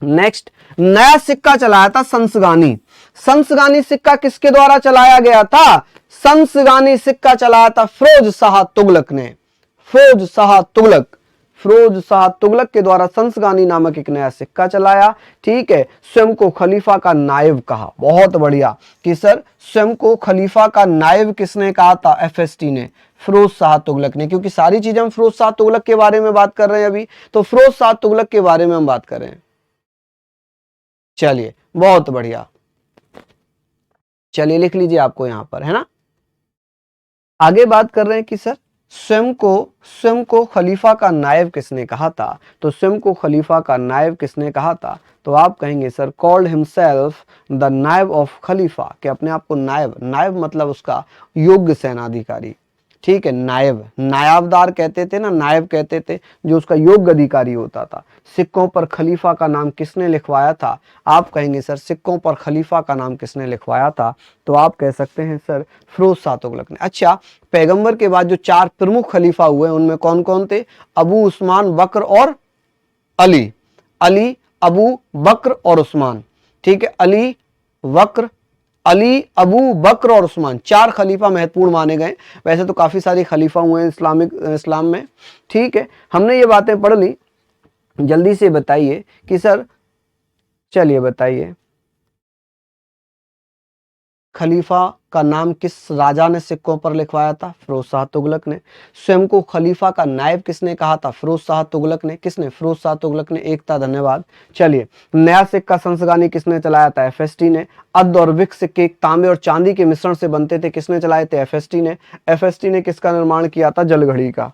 नेक्स्ट, नया सिक्का चलाया था संसगानी। संसगानी सिक्का किसके द्वारा चलाया गया था? संसगानी सिक्का चलाया था फिरोज शाह तुगलक ने। फिरोज शाह तुगलक, फिरोज शाह तुगलक के द्वारा संसगानी नामक एक नया सिक्का चलाया। ठीक है, स्वयं को खलीफा का नायब कहा। बहुत बढ़िया, कि सर स्वयं को खलीफा का नायब किसने कहा था? एफएसटी ने, फिरोज शाह तुगलक ने। क्योंकि सारी चीजें हम फिरोज शाह तुगलक के बारे में बात कर रहे हैं अभी, तो फिरोज शाह तुगलक के बारे में हम बात कर रहे हैं। चलिए, बहुत बढ़िया, चलिए लिख लीजिए आपको यहां पर, है ना। आगे बात कर रहे हैं कि सर स्वयं को खलीफा का नायब किसने कहा था? तो स्वयं को खलीफा का नायब किसने कहा था? तो आप कहेंगे सर कॉल्ड हिमसेल्फ द नायब ऑफ खलीफा, कि अपने आप को नायब, नायब मतलब उसका योग्य सेनाधिकारी। ठीक है, नायब, नायाबदार कहते थे ना, नायब कहते थे जो उसका योग्य अधिकारी होता था। सिक्कों पर खलीफा का नाम किसने लिखवाया था? आप कहेंगे सर सिक्कों पर खलीफा का नाम किसने लिखवाया था? तो आप कह सकते हैं सर फिरोज शाह तुगलक ने। अच्छा, पैगंबर के बाद जो 4 प्रमुख खलीफा हुए उनमें कौन कौन थे? अबू उस्मान, बकर और अली। अली, अबू बकर और उस्मान। ठीक है, अली, बकर, अली, अबू बकर और उस्मान, 4 खलीफा महत्वपूर्ण माने गए। वैसे तो काफी सारे खलीफा हुए हैं इस्लाम में। ठीक है, हमने ये बातें पढ़ ली। जल्दी से बताइए कि सर, चलिए बताइए, खलीफा का नाम किस राजा ने सिक्कों पर लिखवाया था? फिरोज शाह तुगलक ने। स्वयं को खलीफा का नायब किसने कहा था? फिरोज शाह तुगलक ने। किसने? फिरोज शाह तुगलक ने। एकता, धन्यवाद। चलिए, नया सिक्का संसगानी किसने चलाया था? एफएसटी ने। अद और विक सिक्के तांबे और चांदी के मिश्रण से बनते थे, किसने चलाए थे? एफएसटी ने। एफएसटी ने किसका निर्माण किया था? जलघड़ी का।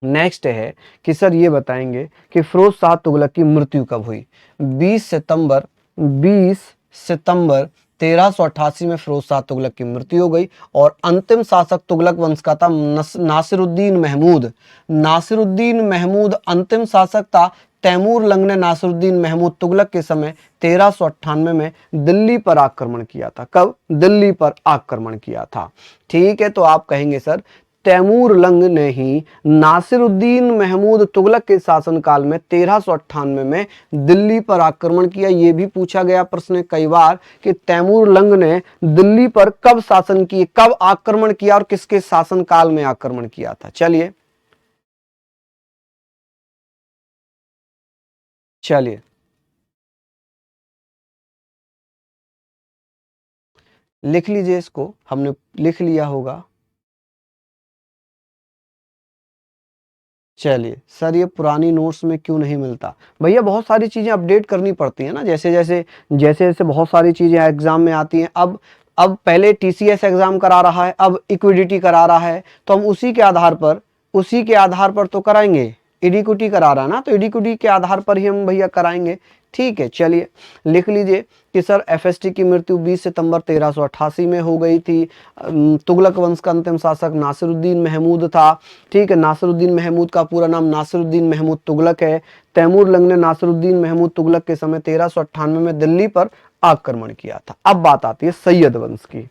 नेक्स्ट है कि सर ये बताएंगे कि फिरोज शाह तुगलक की मृत्यु कब हुई? 20 सितंबर 20 सितंबर 1388 में फिरोज शाह तुगलक की मृत्यु हो गई और अंतिम शासक तुगलक वंश का था नासिरुद्दीन महमूद। नासिरुद्दीन महमूद अंतिम शासक था। तैमूर लंग ने नासिरुद्दीन महमूद तुगलक के समय 1398 में दिल्ली पर आक्रमण किया था। कब? दिल्ली पर आक्रमण किया था। ठीक है, तो आप कहेंगे सर तैमूर लंग ने ही नासिरुद्दीन महमूद तुगलक के शासनकाल में 1398 में दिल्ली पर आक्रमण किया। यह भी पूछा गया प्रश्न कई बार कि तैमूर लंग ने दिल्ली पर कब शासन किए, कब आक्रमण किया और किसके शासनकाल में आक्रमण किया था। चलिए लिख लीजिए, इसको हमने लिख लिया होगा। चलिए सर, ये पुरानी नोट्स में क्यों नहीं मिलता? भैया बहुत सारी चीज़ें अपडेट करनी पड़ती हैं ना, जैसे जैसे बहुत सारी चीज़ें एग्जाम में आती हैं। अब पहले टीसीएस एग्जाम करा रहा है, अब इक्विडिटी करा रहा है, तो हम उसी के आधार पर तो कराएंगे। इडिक्विटी करा रहा है ना, तो इडिक्विटी के आधार पर ही हम भैया कराएंगे। ठीक है, चलिए लिख लीजिए कि सर एफएसटी की मृत्यु 20 सितंबर 1388 में हो गई थी। तुगलक वंश का अंतिम शासक नासिरुद्दीन महमूद था। ठीक है, नासिरुद्दीन महमूद का पूरा नाम नासिरुद्दीन महमूद तुगलक है। तैमूर लंग ने नासिरुद्दीन महमूद तुगलक के समय 1398 में दिल्ली पर आक्रमण किया था। अब बात आती है सैयद वंश की।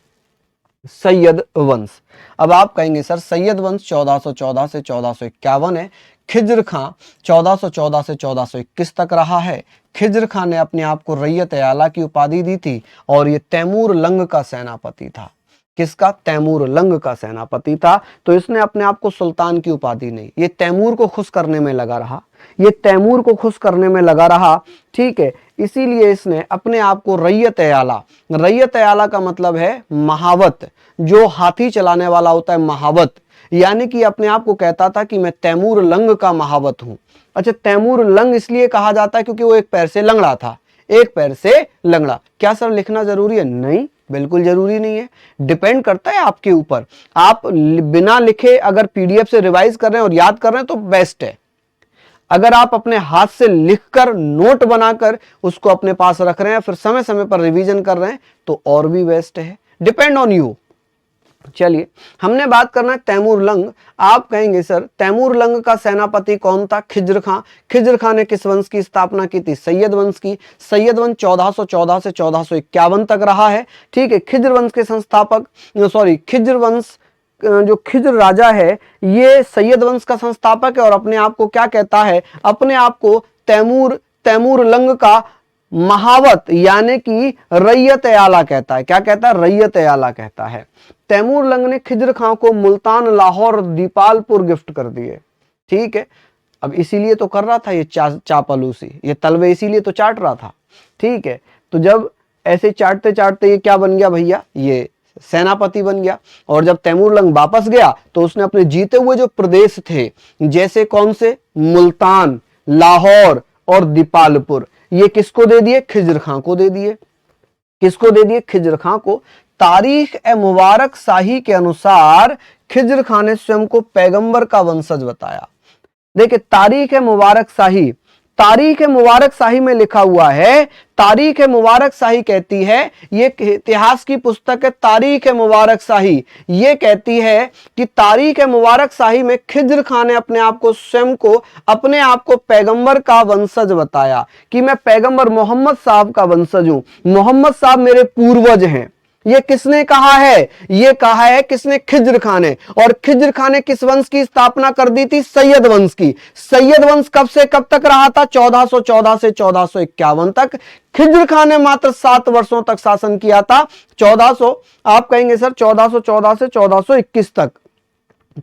सैयद वंश, अब आप कहेंगे सर सैयद वंश 1414 से 1451 है। खिज्र खां 1414 से 1421 तक रहा है। खिज्र खां ने अपने आप को रैयत आला की उपाधि दी थी और ये तैमूर लंग का सेनापति था। किसका? तैमूर लंग का सेनापति था। तो इसने अपने आप को सुल्तान की उपाधि नहीं, ये तैमूर को खुश करने में लगा रहा, ये तैमूर को खुश करने में लगा रहा। ठीक है, इसीलिए इसने अपने आप को रैयत आला, रैयत आला का मतलब है महावत, जो हाथी चलाने वाला होता है महावत, यानी कि अपने आप को कहता था कि मैं तैमूर लंग का महावत हूं। अच्छा, तैमूर लंग इसलिए कहा जाता है क्योंकि वो एक पैर से लंगड़ा था, एक पैर से लंगड़ा। क्या सर लिखना जरूरी है? नहीं, बिल्कुल जरूरी नहीं है, डिपेंड करता है आपके ऊपर। आप बिना लिखे अगर पीडीएफ से रिवाइज कर रहे हैं और याद कर रहे हैं तो बेस्ट है। अगर आप अपने हाथ से लिखकर नोट बनाकर उसको अपने पास रख रहे हैं, फिर समय समय पर रिवीजन कर रहे हैं, तो और भी बेस्ट है। Depend on you. चलिए, हमने बात करना है तैमूर लंग। आप कहेंगे सर तैमूर लंग का सेनापति कौन था? खिज्र खां। खिज्र खां ने किस वंश की स्थापना की थी? सैयद वंश की। सैयद वंश 1414 से 1451 तक रहा है। ठीक है, खिज्र वंश के संस्थापक, खिज्र वंश जो खिज्र राजा है ये सैयद वंश का संस्थापक है और अपने आप को क्या कहता है? अपने आप को तैमूर लंग का महावत यानी कि रैयत आला कहता है। क्या कहता है? रैयत आला कहता है। तैमूर लंग ने खिज्र खां को मुल्तान, लाहौर, दीपालपुर गिफ्ट कर दिए। ठीक है, अब इसीलिए तो कर रहा था ये चापलूसी, ये तलवे इसीलिए तो चाट रहा था। ठीक है, तो जब ऐसे चाटते चाटते ये क्या बन गया भैया? ये सेनापति बन गया। और जब तैमूर लंग वापस गया तो उसने अपने जीते हुए जो प्रदेश थे, जैसे कौन से? मुल्तान, लाहौर और दीपालपुर, ये किसको दे दिए? खिज्र खां को दे दिए। किसको दे दिए? खिज्र खां को। तारीख ए मुबारक शाही के अनुसार खिज्र खां ने स्वयं को पैगंबर का वंशज बताया। देखिए, तारीख ए मुबारक शाही में लिखा हुआ है, तारीख ए मुबारक शाही कहती है, ये इतिहास की पुस्तक है तारीख ए मुबारक शाही, ये कहती है कि तारीख ए मुबारक शाही में खिज्र खां ने अपने आप को स्वयं को अपने आप को पैगंबर का वंशज बताया कि मैं पैगंबर मोहम्मद साहब का वंशज हूं, मोहम्मद साहब मेरे पूर्वज हैं। ये किसने कहा है? ये कहा है किसने? खिज्र खां ने। और खिज्र खां ने किस वंश की स्थापना कर दी थी? सैयद वंश की। सैयद वंश कब से कब तक रहा था? 1414 से 1451 तक। खिज्र खां ने मात्र 7 वर्षों तक शासन किया था। 1400, आप कहेंगे सर 1414 से 1421 तक।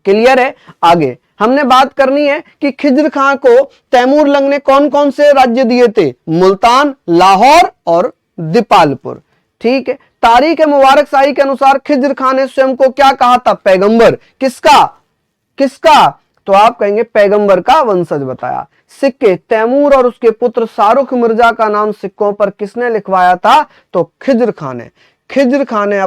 क्लियर है? आगे हमने बात करनी है कि खिज्र खां को तैमूर लंग ने कौन कौन से राज्य दिए थे? मुल्तान, लाहौर और दीपालपुर। ठीक है, तारीख मुबारक शाही के अनुसार खिज्र खां ने स्वयं को क्या कहा था? पैगंबर। किसका? तो आप कहेंगे पैगंबर का वंशज बताया। सिक्के, तैमूर और उसके पुत्र शाहरुख मिर्जा का नाम सिक्कों पर किसने लिखवाया था? तो खिज्र खां ने। खिज्र खां ने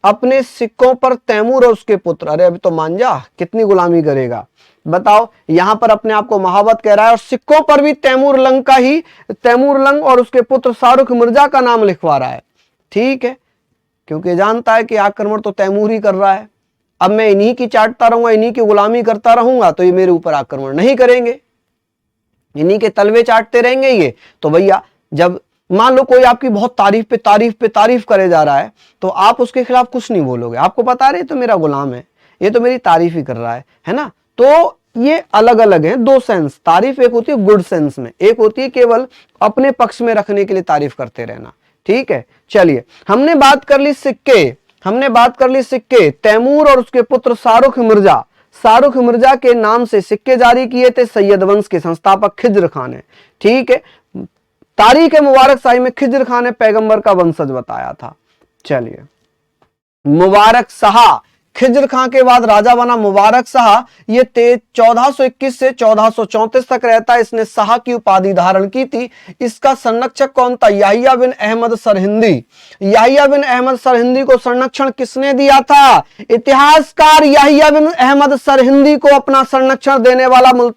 अपने सिक्कों पर तैमूर और उसके पुत्र, अरे अभी तो मान जा, कितनी गुलामी करेगा बताओ। यहां पर अपने आप को महावत कह रहा है और सिक्कों पर भी तैमूर लंग और उसके पुत्र शाहरुख मिर्जा का नाम लिखवा रहा है। ठीक है, क्योंकि जानता है कि आक्रमण तो तैमूर ही कर रहा है। अब मैं इन्हीं की चाटता रहूंगा, इन्हीं की गुलामी करता रहूंगा तो ये मेरे ऊपर आक्रमण नहीं करेंगे, इन्हीं के तलवे चाटते रहेंगे ये। तो भैया जब मान लो कोई आपकी बहुत तारीफ पे तारीफ पे तारीफ करे जा रहा है तो आप उसके खिलाफ कुछ नहीं बोलोगे, आपको पता है तो मेरा गुलाम है, ये तो मेरी तारीफ ही कर रहा है ना। तो ये अलग अलग है, दो सेंस। तारीफ एक होती है गुड सेंस में, एक होती है केवल अपने पक्ष में रखने के लिए तारीफ करते रहना। ठीक है, चलिए हमने बात कर ली सिक्के, तैमूर और उसके पुत्र शाहरुख मिर्जा के नाम से सिक्के जारी किए थे सैयद वंश के संस्थापक खिज्र खान ने। ठीक है, तारीख मुबारक शाही में खिज्र खान ने पैगंबर का वंशज बताया था। चलिए मुबारक शाह, खिज्र खान के बाद राजा बना मुबारक शाह। ये 1421 से 1434 तक रहता है। इसने शाह की उपाधि धारण की थी। इसका संरक्षक कौन था? याहिया बिन अहमद सरहिंदी। याहिया बिन अहमद सरहिंदी को संरक्षण किसने दिया था? इतिहासकार याहिया बिन अहमद सरहिंदी को अपना संरक्षण देने वाला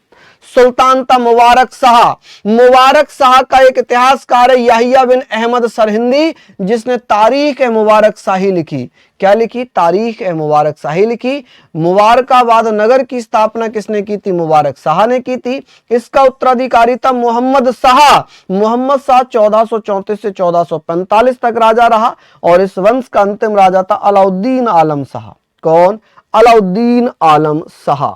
सुल्तान था मुबारक शाह। मुबारक शाह का एक इतिहासकार है याहिया बिन अहमद सरहिंदी, जिसने तारीख ए मुबारक शाही लिखी। क्या लिखी? तारीख ए मुबारक शाही लिखी। मुबारकाबाद नगर की स्थापना किसने की थी? मुबारक शाह ने की थी। इसका उत्तराधिकारी था मोहम्मद शाह। मोहम्मद शाह 1434 से 1445 तक राजा रहा और इस वंश का अंतिम राजा था अलाउद्दीन आलम शाह। कौन? अलाउद्दीन आलम शाह।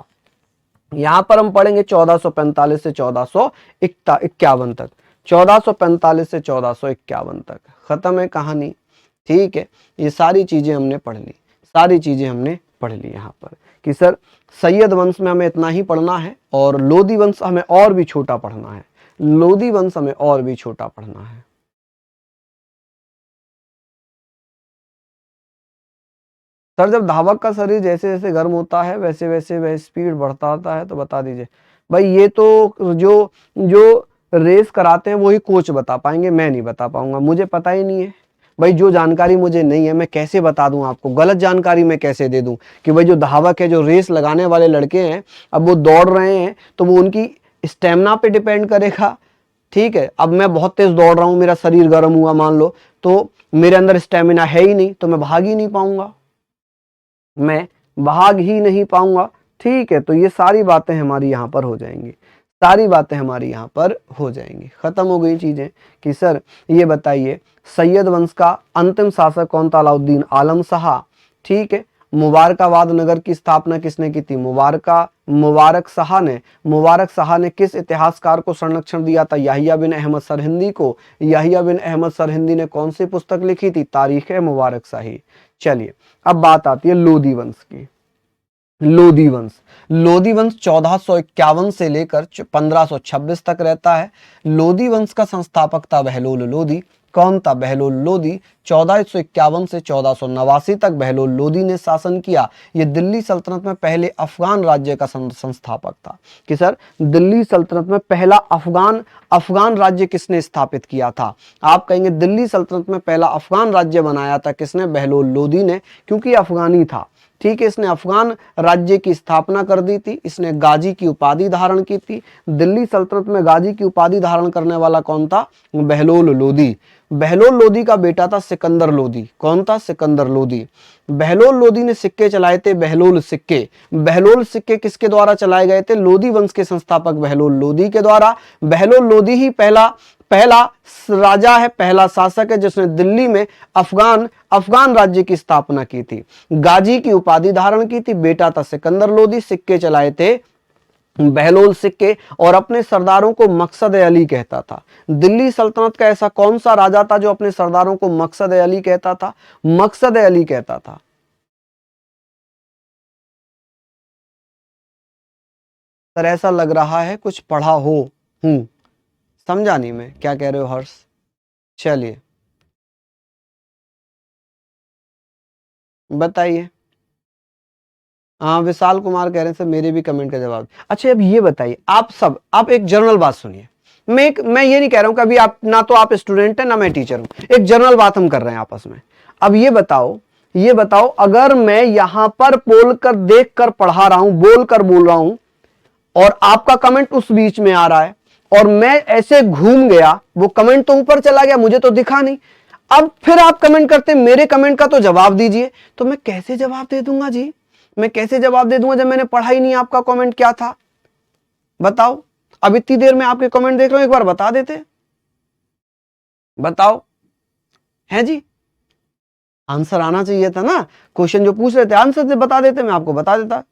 यहां पर हम पढ़ेंगे 1445 से 1451 तक। 1445 से 1451 तक खत्म है कहानी। ठीक है, ये सारी चीजें हमने पढ़ ली यहां पर कि सर सैयद वंश में हमें इतना ही पढ़ना है और लोदी वंश हमें और भी छोटा पढ़ना है। सर जब धावक का शरीर जैसे जैसे गर्म होता है वैसे वैसे वह स्पीड बढ़ता आता है, तो बता दीजिए भाई। ये तो जो रेस कराते हैं वही कोच बता पाएंगे, मैं नहीं बता पाऊंगा, मुझे पता ही नहीं है भाई। जो जानकारी मुझे नहीं है मैं कैसे बता दूं आपको? गलत जानकारी मैं कैसे दे दूं कि भाई जो धावक है, जो रेस लगाने वाले लड़के हैं, अब वो दौड़ रहे हैं तो वो उनकी स्टेमिना पे डिपेंड करेगा। ठीक है, अब मैं बहुत तेज दौड़ रहा हूं, मेरा शरीर गर्म हुआ मान लो, तो मेरे अंदर स्टेमिना है ही नहीं, तो मैं भाग ही नहीं पाऊंगा। ठीक है, तो ये सारी बातें हमारी यहाँ पर हो जाएंगी। खत्म हो गई चीजें कि सर ये बताइए सैयद वंश का अंतिम शासक कौन था? अलाउद्दीन आलम शाह। ठीक है, मुबारकाबाद नगर की स्थापना किसने की थी? मुबारक शाह ने किस इतिहासकार को संरक्षण दिया था? याहिया बिन अहमद सरहिंदी को। याहिया बिन अहमद सरहिंदी ने कौन सी पुस्तक लिखी थी? तारीख ए मुबारक शाही। चलिए अब बात आती है लोदी वंश की। लोदी वंश 1451 से लेकर 1526 तक रहता है। लोदी वंश का संस्थापक था बहलोल लोदी। कौन था? बहलोल लोदी। 1451 से 1489 तक बहलोल लोदी ने शासन किया। यह दिल्ली सल्तनत में पहले अफगान राज्य का संस्थापक था। कि सर दिल्ली सल्तनत में पहला अफगान राज्य किसने स्थापित किया था? आप कहेंगे दिल्ली सल्तनत में पहला अफगान राज्य बनाया था किसने? बहलोल लोदी ने, क्योंकि अफगानी था। ठीक है, इसने अफगान राज्य की स्थापना कर दी थी। इसने गाजी की उपाधि धारण की थी। दिल्ली सल्तनत में गाजी की उपाधि धारण करने वाला कौन था? बहलोल लोदी। बहलोल लोदी का बेटा था सिकंदर लोदी। कौन था? सिकंदर लोदी। बहलोल लोदी ने सिक्के चलाए थे, बहलोल सिक्के किसके द्वारा चलाए गए थे? लोदी वंश के संस्थापक बहलोल लोदी के द्वारा। बहलोल लोदी ही पहला राजा है, पहला शासक है जिसने दिल्ली में अफगान राज्य की स्थापना की थी। गाजी की उपाधि धारण की थी। बेटा था सिकंदर लोदी। सिक्के चलाए थे बहलोल सिक्के और अपने सरदारों को मकसद अली कहता था। दिल्ली सल्तनत का ऐसा कौन सा राजा था जो अपने सरदारों को मकसद अली कहता था? मकसद अली कहता था। सर ऐसा लग रहा है कुछ पढ़ा हो। समझा नहीं मैं क्या कह रहे हो हर्ष? चलिए बताइए। हाँ विशाल कुमार कह रहे हैं सर मेरे भी कमेंट का जवाब। अच्छा अब ये बताइए आप एक जनरल बात सुनिए। मैं ये नहीं कह रहा हूं कि अभी आप ना तो आप स्टूडेंट हैं ना मैं टीचर हूं। एक जनरल बात हम कर रहे हैं आपस में। अब ये बताओ अगर मैं यहां पर बोलकर देखकर पढ़ा रहा हूं, बोलकर बोल रहा हूं और आपका कमेंट उस बीच में आ रहा है और मैं ऐसे घूम गया, वो कमेंट तो ऊपर चला गया, मुझे तो दिखा नहीं। अब फिर आप कमेंट करते हैं मेरे कमेंट का तो जवाब दीजिए। तो मैं कैसे जवाब दे दूंगा जी, मैं कैसे जवाब दे दूंगा जब मैंने पढ़ा ही नहीं आपका कमेंट क्या था? बताओ। अब इतनी देर में आपके कमेंट देख रहा हूं, एक बार बता देते, बताओ। है जी, आंसर आना चाहिए था ना, क्वेश्चन जो पूछ रहे थे आंसर से बता देते, मैं आपको बता देता।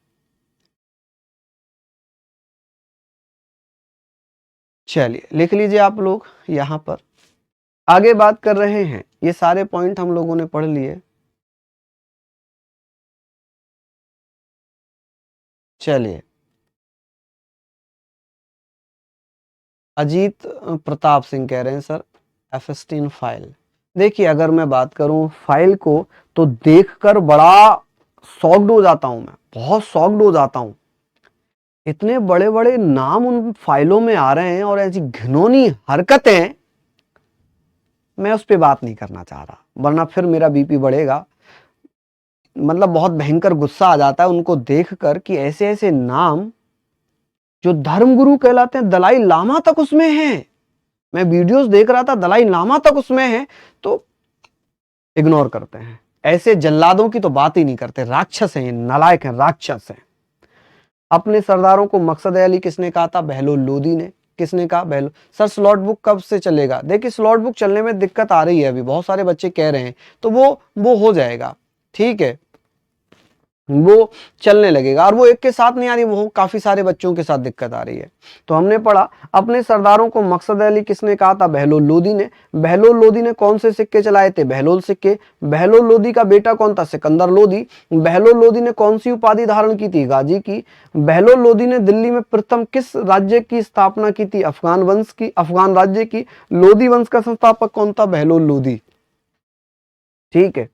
चलिए लिख लीजिए आप लोग यहां पर। आगे बात कर रहे हैं, ये सारे पॉइंट हम लोगों ने पढ़ लिए। चलिए, अजीत प्रताप सिंह कह रहे हैं सर F16 फाइल। देखिए अगर मैं बात करूं फाइल को तो देखकर बड़ा शॉक्ड हो जाता हूं, मैं बहुत शॉक्ड हो जाता हूं। इतने बड़े बड़े नाम उन फाइलों में आ रहे हैं और ऐसी घिनौनी हरकतें, मैं उस पर बात नहीं करना चाह रहा वरना फिर मेरा बीपी बढ़ेगा। मतलब बहुत भयंकर गुस्सा आ जाता है उनको देखकर कि ऐसे ऐसे नाम जो धर्मगुरु कहलाते हैं, दलाई लामा तक उसमें है। मैं वीडियोस देख रहा था, दलाई लामा तक उसमें है, तो इग्नोर करते हैं। ऐसे जल्लादों की तो बात ही नहीं करते, राक्षस हैं, नालायक हैं, राक्षस हैं। अपने सरदारों को मकसद अली किसने कहा था? बहलोल लोदी ने। किसने कहा? बहलोल। सर स्लॉट बुक कब से चलेगा? देखिए स्लॉट बुक चलने में दिक्कत आ रही है, अभी बहुत सारे बच्चे कह रहे हैं, तो वो हो जाएगा, ठीक है, वो चलने लगेगा। और वो एक के साथ नहीं आ रही, वो काफी सारे बच्चों के साथ दिक्कत आ रही है। तो हमने पढ़ा अपने सरदारों को मकसद अली किसने कहा था? बहलोल लोदी ने। बहलोल लोदी ने कौन से सिक्के चलाए थे? बहलोल सिक्के। बहलोल लोदी का बेटा कौन था? सिकंदर लोदी। बहलोल लोदी ने कौन सी उपाधि धारण की थी? गाजी की। बहलोल लोदी ने दिल्ली में प्रथम किस राज्य की स्थापना की थी? अफगान वंश की, अफगान राज्य की। लोदी वंश का संस्थापक कौन था? बहलोल लोदी, ठीक है।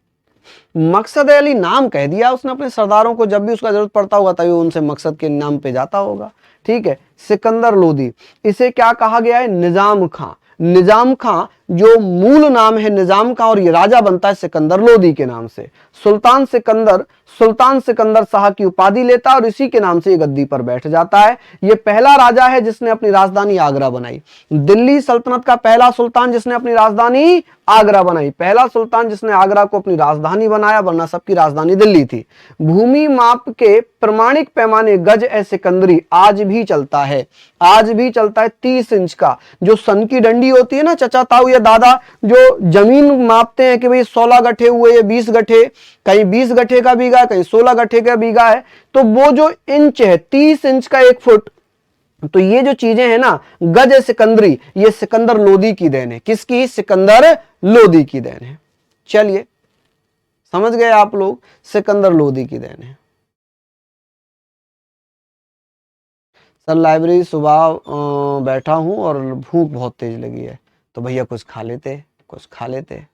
मकसद अली नाम कह दिया उसने अपने सरदारों को, जब भी उसका जरूरत पड़ता होगा तभी उनसे मकसद के नाम पे जाता होगा, ठीक है। सिकंदर लोदी, इसे क्या कहा गया है? निजाम खां। निजाम खां जो मूल नाम है निजाम खां, और ये राजा बनता है सिकंदर लोदी के नाम से। सुल्तान सिकंदर शाह की उपाधि लेता है और इसी के नाम से ये गद्दी पर बैठ जाता है। ये पहला राजा है जिसने अपनी राजधानी आगरा बनाई। दिल्ली सल्तनत का पहला सुल्तान जिसने अपनी राजधानी आगरा बनाई, पहला सुल्तान जिसने आगरा को अपनी राजधानी बनाया, वरना सबकी राजधानी दिल्ली थी। भूमि माप के प्रमाणिक पैमाने गज ए सिकंदरी आज भी चलता है, आज भी चलता है 30 इंच का। जो सन की डंडी होती है ना, चचा ताऊ या दादा जो जमीन मापते हैं कि भाई 16 गठे हुए या 20 गठे, कहीं 20 गठे का बीघा है, कहीं 16 गठे का बीघा है, तो वो जो इंच है 30 इंच का 1 फुट। तो ये जो चीजें हैं ना, गज ए सिकंदरी, ये सिकंदर लोदी की देन है। किसकी? सिकंदर लोदी की देन है। चलिए समझ गए आप लोग, सिकंदर लोदी की देन है। सर लाइब्रेरी सुबह बैठा हूं और भूख बहुत तेज लगी है, तो भैया कुछ खा लेते, कुछ खा लेते।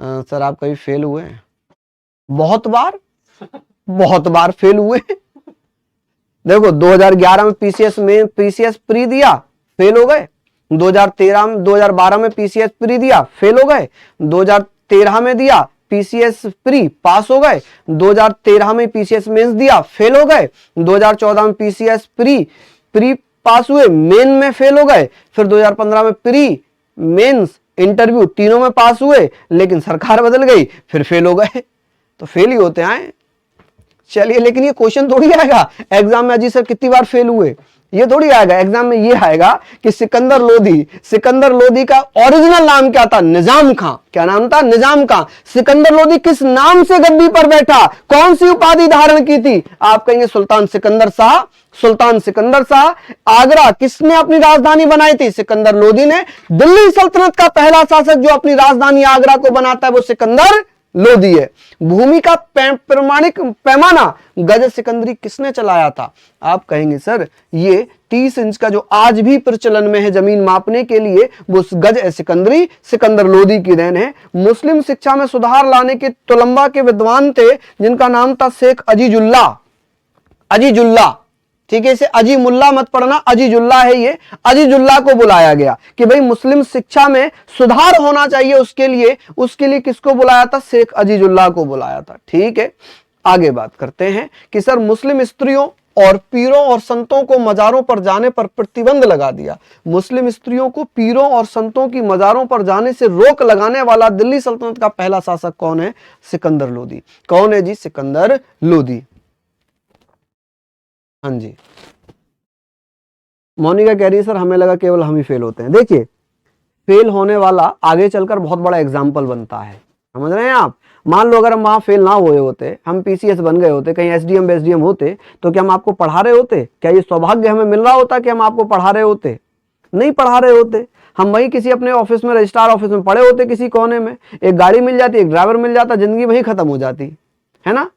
सर आप कभी फेल हुए हैं? बहुत बार, बहुत बार फेल हुए। देखो 2011 में पीसीएस प्री दिया, फेल हो गए। 2012 में पीसीएस प्री दिया, फेल हो गए। 2013 में दिया पीसीएस प्री, पास हो गए। 2013 में पीसीएस मेंस दिया, फेल हो गए। 2014 में पीसीएस प्री पास हुए, मेन में फेल हो गए। फिर 2015 में प्री मेंस इंटरव्यू तीनों में पास हुए, लेकिन सरकार बदल गई, फिर फेल हो गए। तो फेल ही होते हैं। चलिए, लेकिन ये क्वेश्चन थोड़ी आएगा एग्जाम में, अजी सर कितनी बार फेल हुए, ये थोड़ी आएगा एग्जाम में। ये आएगा कि सिकंदर लोदी का ओरिजिनल नाम क्या था? निजाम खां। क्या नाम था? निजाम खां। सिकंदर लोदी किस नाम से गद्दी पर बैठा, कौन सी उपाधि धारण की थी? आप कहेंगे सुल्तान सिकंदर शाह। सुल्तान सिकंदर शाह। आगरा किसने अपनी राजधानी बनाई थी? सिकंदर लोदी ने। दिल्ली सल्तनत का पहला शासक जो अपनी राजधानी आगरा को बनाता है वो सिकंदर लोदी है। भूमि का प्रमाणिक पैमाना गज सिकंदरी किसने चलाया था? आप कहेंगे सर ये 30 इंच का जो आज भी प्रचलन में है जमीन मापने के लिए, वो गज सिकंदरी सिकंदर लोदी की देन है। मुस्लिम शिक्षा में सुधार लाने के तुलंबा के विद्वान थे जिनका नाम था शेख अजीजुल्लाह, ठीक है, इसे अजीमुल्ला मत पढ़ना, अजीजुल्लाह है ये। अजीजुल्लाह को बुलाया गया कि भाई मुस्लिम शिक्षा में सुधार होना चाहिए, उसके लिए किसको बुलाया था? शेख अजीजुल्लाह को बुलाया था, ठीक है। आगे बात करते हैं कि सर मुस्लिम स्त्रियों और पीरों और संतों को मजारों पर जाने पर प्रतिबंध लगा दिया। मुस्लिम स्त्रियों को पीरों और संतों की मजारों पर जाने से रोक लगाने वाला दिल्ली सल्तनत का पहला शासक कौन है? सिकंदर लोदी। कौन है जी? सिकंदर लोदी। हाँ जी, मोनिका कह रही है सर हमें लगा केवल हम ही फेल होते हैं। देखिए, फेल होने वाला आगे चलकर बहुत बड़ा एग्जाम्पल बनता है, समझ रहे हैं आप। मान लो अगर हम वहां फेल ना हुए होते, हम पीसीएस बन गए होते, कहीं एसडीएम बेसडीएम होते, तो क्या हम आपको पढ़ा रहे होते? क्या ये सौभाग्य हमें मिल रहा होता कि हम आपको पढ़ा रहे होते? नहीं पढ़ा रहे होते। हम वहीं किसी अपने ऑफिस में, रजिस्ट्रार ऑफिस में पड़े होते, किसी कोने में, एक गाड़ी मिल जाती, एक ड्राइवर मिल जाता, जिंदगी वहीं खत्म हो जाती है ना।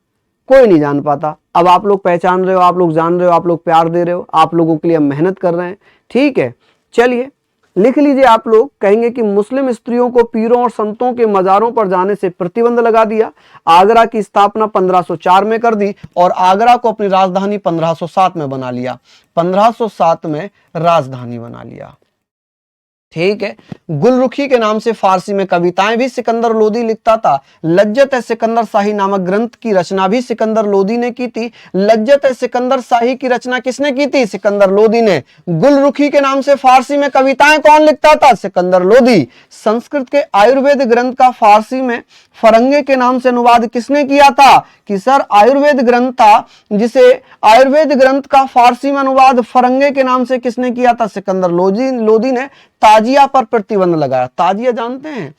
कोई नहीं जान पाता। अब आप लोग पहचान रहे हो, आप लोग जान रहे हो, आप लोग प्यार दे रहे हो, आप लोगों के लिए हम मेहनत कर रहे हैं। ठीक है, चलिए लिख लीजिए। आप लोग कहेंगे कि मुस्लिम स्त्रियों को पीरों और संतों के मजारों पर जाने से प्रतिबंध लगा दिया। आगरा की स्थापना 1504 में कर दी और आगरा को अपनी राजधानी 1507 में बना लिया। 1507 में राजधानी बना लिया। ठीक है। गुलरुखी के नाम से फारसी में कविताएं भी सिकंदर लोदी लिखता था। लज्जत ए सिकंदर शाही नामक ग्रंथ की रचना भी सिकंदर लोदी ने की थी। लज्जत ए सिकंदर शाही की रचना किसने की थी? सिकंदर लोदी ने। गुलरुखी के नाम से फारसी में कविताएं कौन लिखता था? सिकंदर लोदी। संस्कृत के आयुर्वेद ग्रंथ का फारसी में फरंगे के नाम से अनुवाद किसने किया था? कि सर आयुर्वेद ग्रंथ था, जिसे आयुर्वेद ग्रंथ का फारसी में अनुवाद फरंगे के नाम से किसने किया था? सिकंदर लोदी ने। ताजिया पर प्रतिबंध लगाया। ताजिया जानते हैं?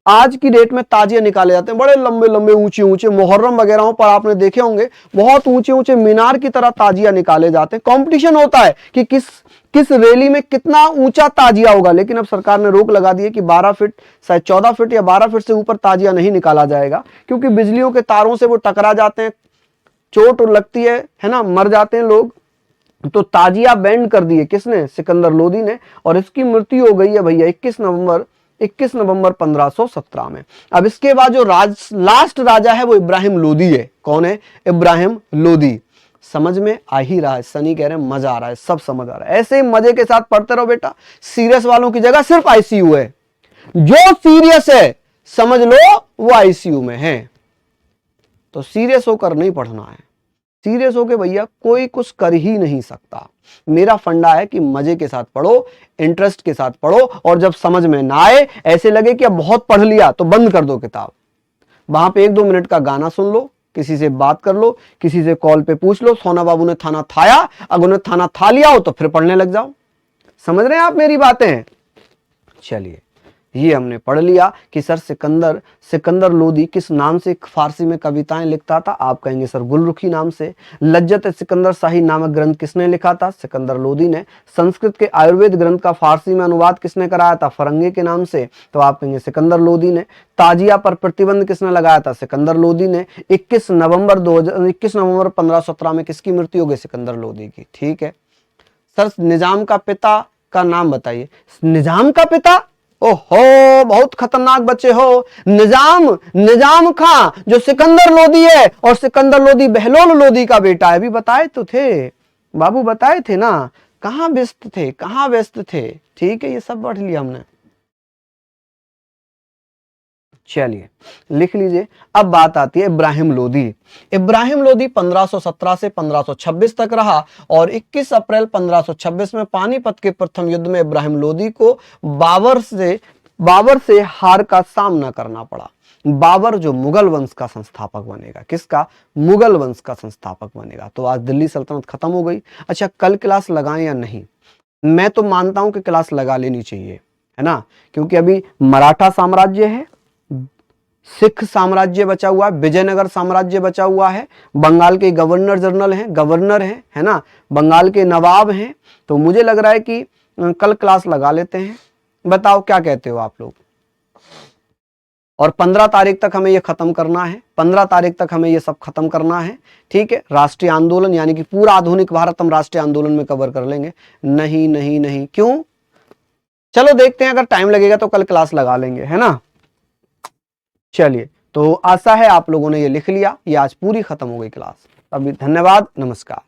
आज की डेट में ताजिया निकाले जाते हैं, बड़े लंबे लंबे ऊंचे ऊंचे, मुहर्रम वगैरह पर आपने देखे होंगे, बहुत ऊंचे ऊंचे मीनार की तरह ताजिया निकाले जाते हैं। कंपटीशन होता है कि किस रैली में कितना ऊंचा ताजिया होगा। लेकिन अब सरकार ने रोक लगा दी है कि 12 फीट, शायद 14 फीट या 12 फीट से ऊपर ताजिया नहीं निकाला जाएगा, क्योंकि बिजलियों के तारों से वो टकरा जाते हैं, चोट लगती है ना, मर जाते हैं लोग। तो ताजिया बैंड कर दिए किसने? सिकंदर लोदी ने। और इसकी मृत्यु हो गई है भैया 21 नवंबर 1517 में। अब इसके बाद जो लास्ट राजा है वो इब्राहिम लोदी है। कौन है? इब्राहिम लोदी। समझ में आ ही रहा है? सनी कह रहे हैं मजा आ रहा है, सब समझ आ रहा है। ऐसे ही मजे के साथ पढ़ते रहो बेटा। सीरियस वालों की जगह सिर्फ आईसीयू है। जो सीरियस है समझ लो वो आईसीयू में है। तो सीरियस होकर नहीं पढ़ना है। सीरियस होके भैया कोई कुछ कर ही नहीं सकता। मेरा फंडा है कि मजे के साथ पढ़ो, इंटरेस्ट के साथ पढ़ो, और जब समझ में ना आए, ऐसे लगे कि अब बहुत पढ़ लिया, तो बंद कर दो किताब। वहां पे 1-2 मिनट का गाना सुन लो, किसी से बात कर लो, किसी से कॉल पे पूछ लो, सोना बाबू ने थाना थाया, अगर उन्हें थाना था लिया हो तो फिर पढ़ने लग जाओ। समझ रहे हैं आप मेरी बातें? चलिए, ये हमने पढ़ लिया कि सर सिकंदर लोदी किस नाम से फारसी में कविताएं लिखता था। आप कहेंगे सर गुलरुखी नाम से। लज्जत सिकंदर शाही नामक ग्रंथ किसने लिखा था? सिकंदर लोदी ने। संस्कृत के आयुर्वेद ग्रंथ का फारसी में अनुवाद किसने कराया था? फरंगे के नाम से। तो आप कहेंगे सिकंदर लोदी ने। ताजिया पर प्रतिबंध किसने लगाया था? सिकंदर लोदी ने। 21 नवंबर 1517 में किसकी मृत्यु हो गई? सिकंदर लोदी की। ठीक है सर, निजाम का पिता का नाम बताइए। निजाम का पिता? ओहो, बहुत खतरनाक बच्चे हो। निजाम खां जो सिकंदर लोदी है, और सिकंदर लोदी बहलोल लोदी का बेटा है। अभी बताए तो थे बाबू, बताए थे ना। कहां व्यस्त थे। ठीक है, ये सब पढ़ लिया हमने। चलिए लिख लीजिए। अब बात आती है इब्राहिम लोदी। इब्राहिम लोदी 1517 से 1526 तक रहा और 21 अप्रैल 1526 में पानीपत के प्रथम युद्ध में इब्राहिम लोदी को बाबर से हार का सामना करना पड़ा। बाबर जो मुगल वंश का संस्थापक बनेगा। किसका? मुगल वंश का संस्थापक बनेगा। तो आज दिल्ली सल्तनत खत्म हो गई। अच्छा, कल क्लास लगाएं या नहीं? मैं तो मानता हूं कि क्लास लगा लेनी चाहिए, है ना, क्योंकि अभी मराठा साम्राज्य है, सिख साम्राज्य बचा हुआ है, विजयनगर साम्राज्य बचा हुआ है, बंगाल के गवर्नर हैं, है ना, बंगाल के नवाब हैं। तो मुझे लग रहा है कि कल क्लास लगा लेते हैं। बताओ क्या कहते हो आप लोग? और 15 तारीख तक हमें ये खत्म करना है। 15 तारीख तक हमें ये सब खत्म करना है। ठीक है, राष्ट्रीय आंदोलन यानी कि पूरा आधुनिक भारत हम राष्ट्रीय आंदोलन में कवर कर लेंगे। नहीं नहीं नहीं, क्यों? चलो देखते हैं, अगर टाइम लगेगा तो कल क्लास लगा लेंगे, है ना। चलिए, तो आशा है आप लोगों ने ये लिख लिया। ये आज पूरी खत्म हो गई क्लास। अभी धन्यवाद, नमस्कार।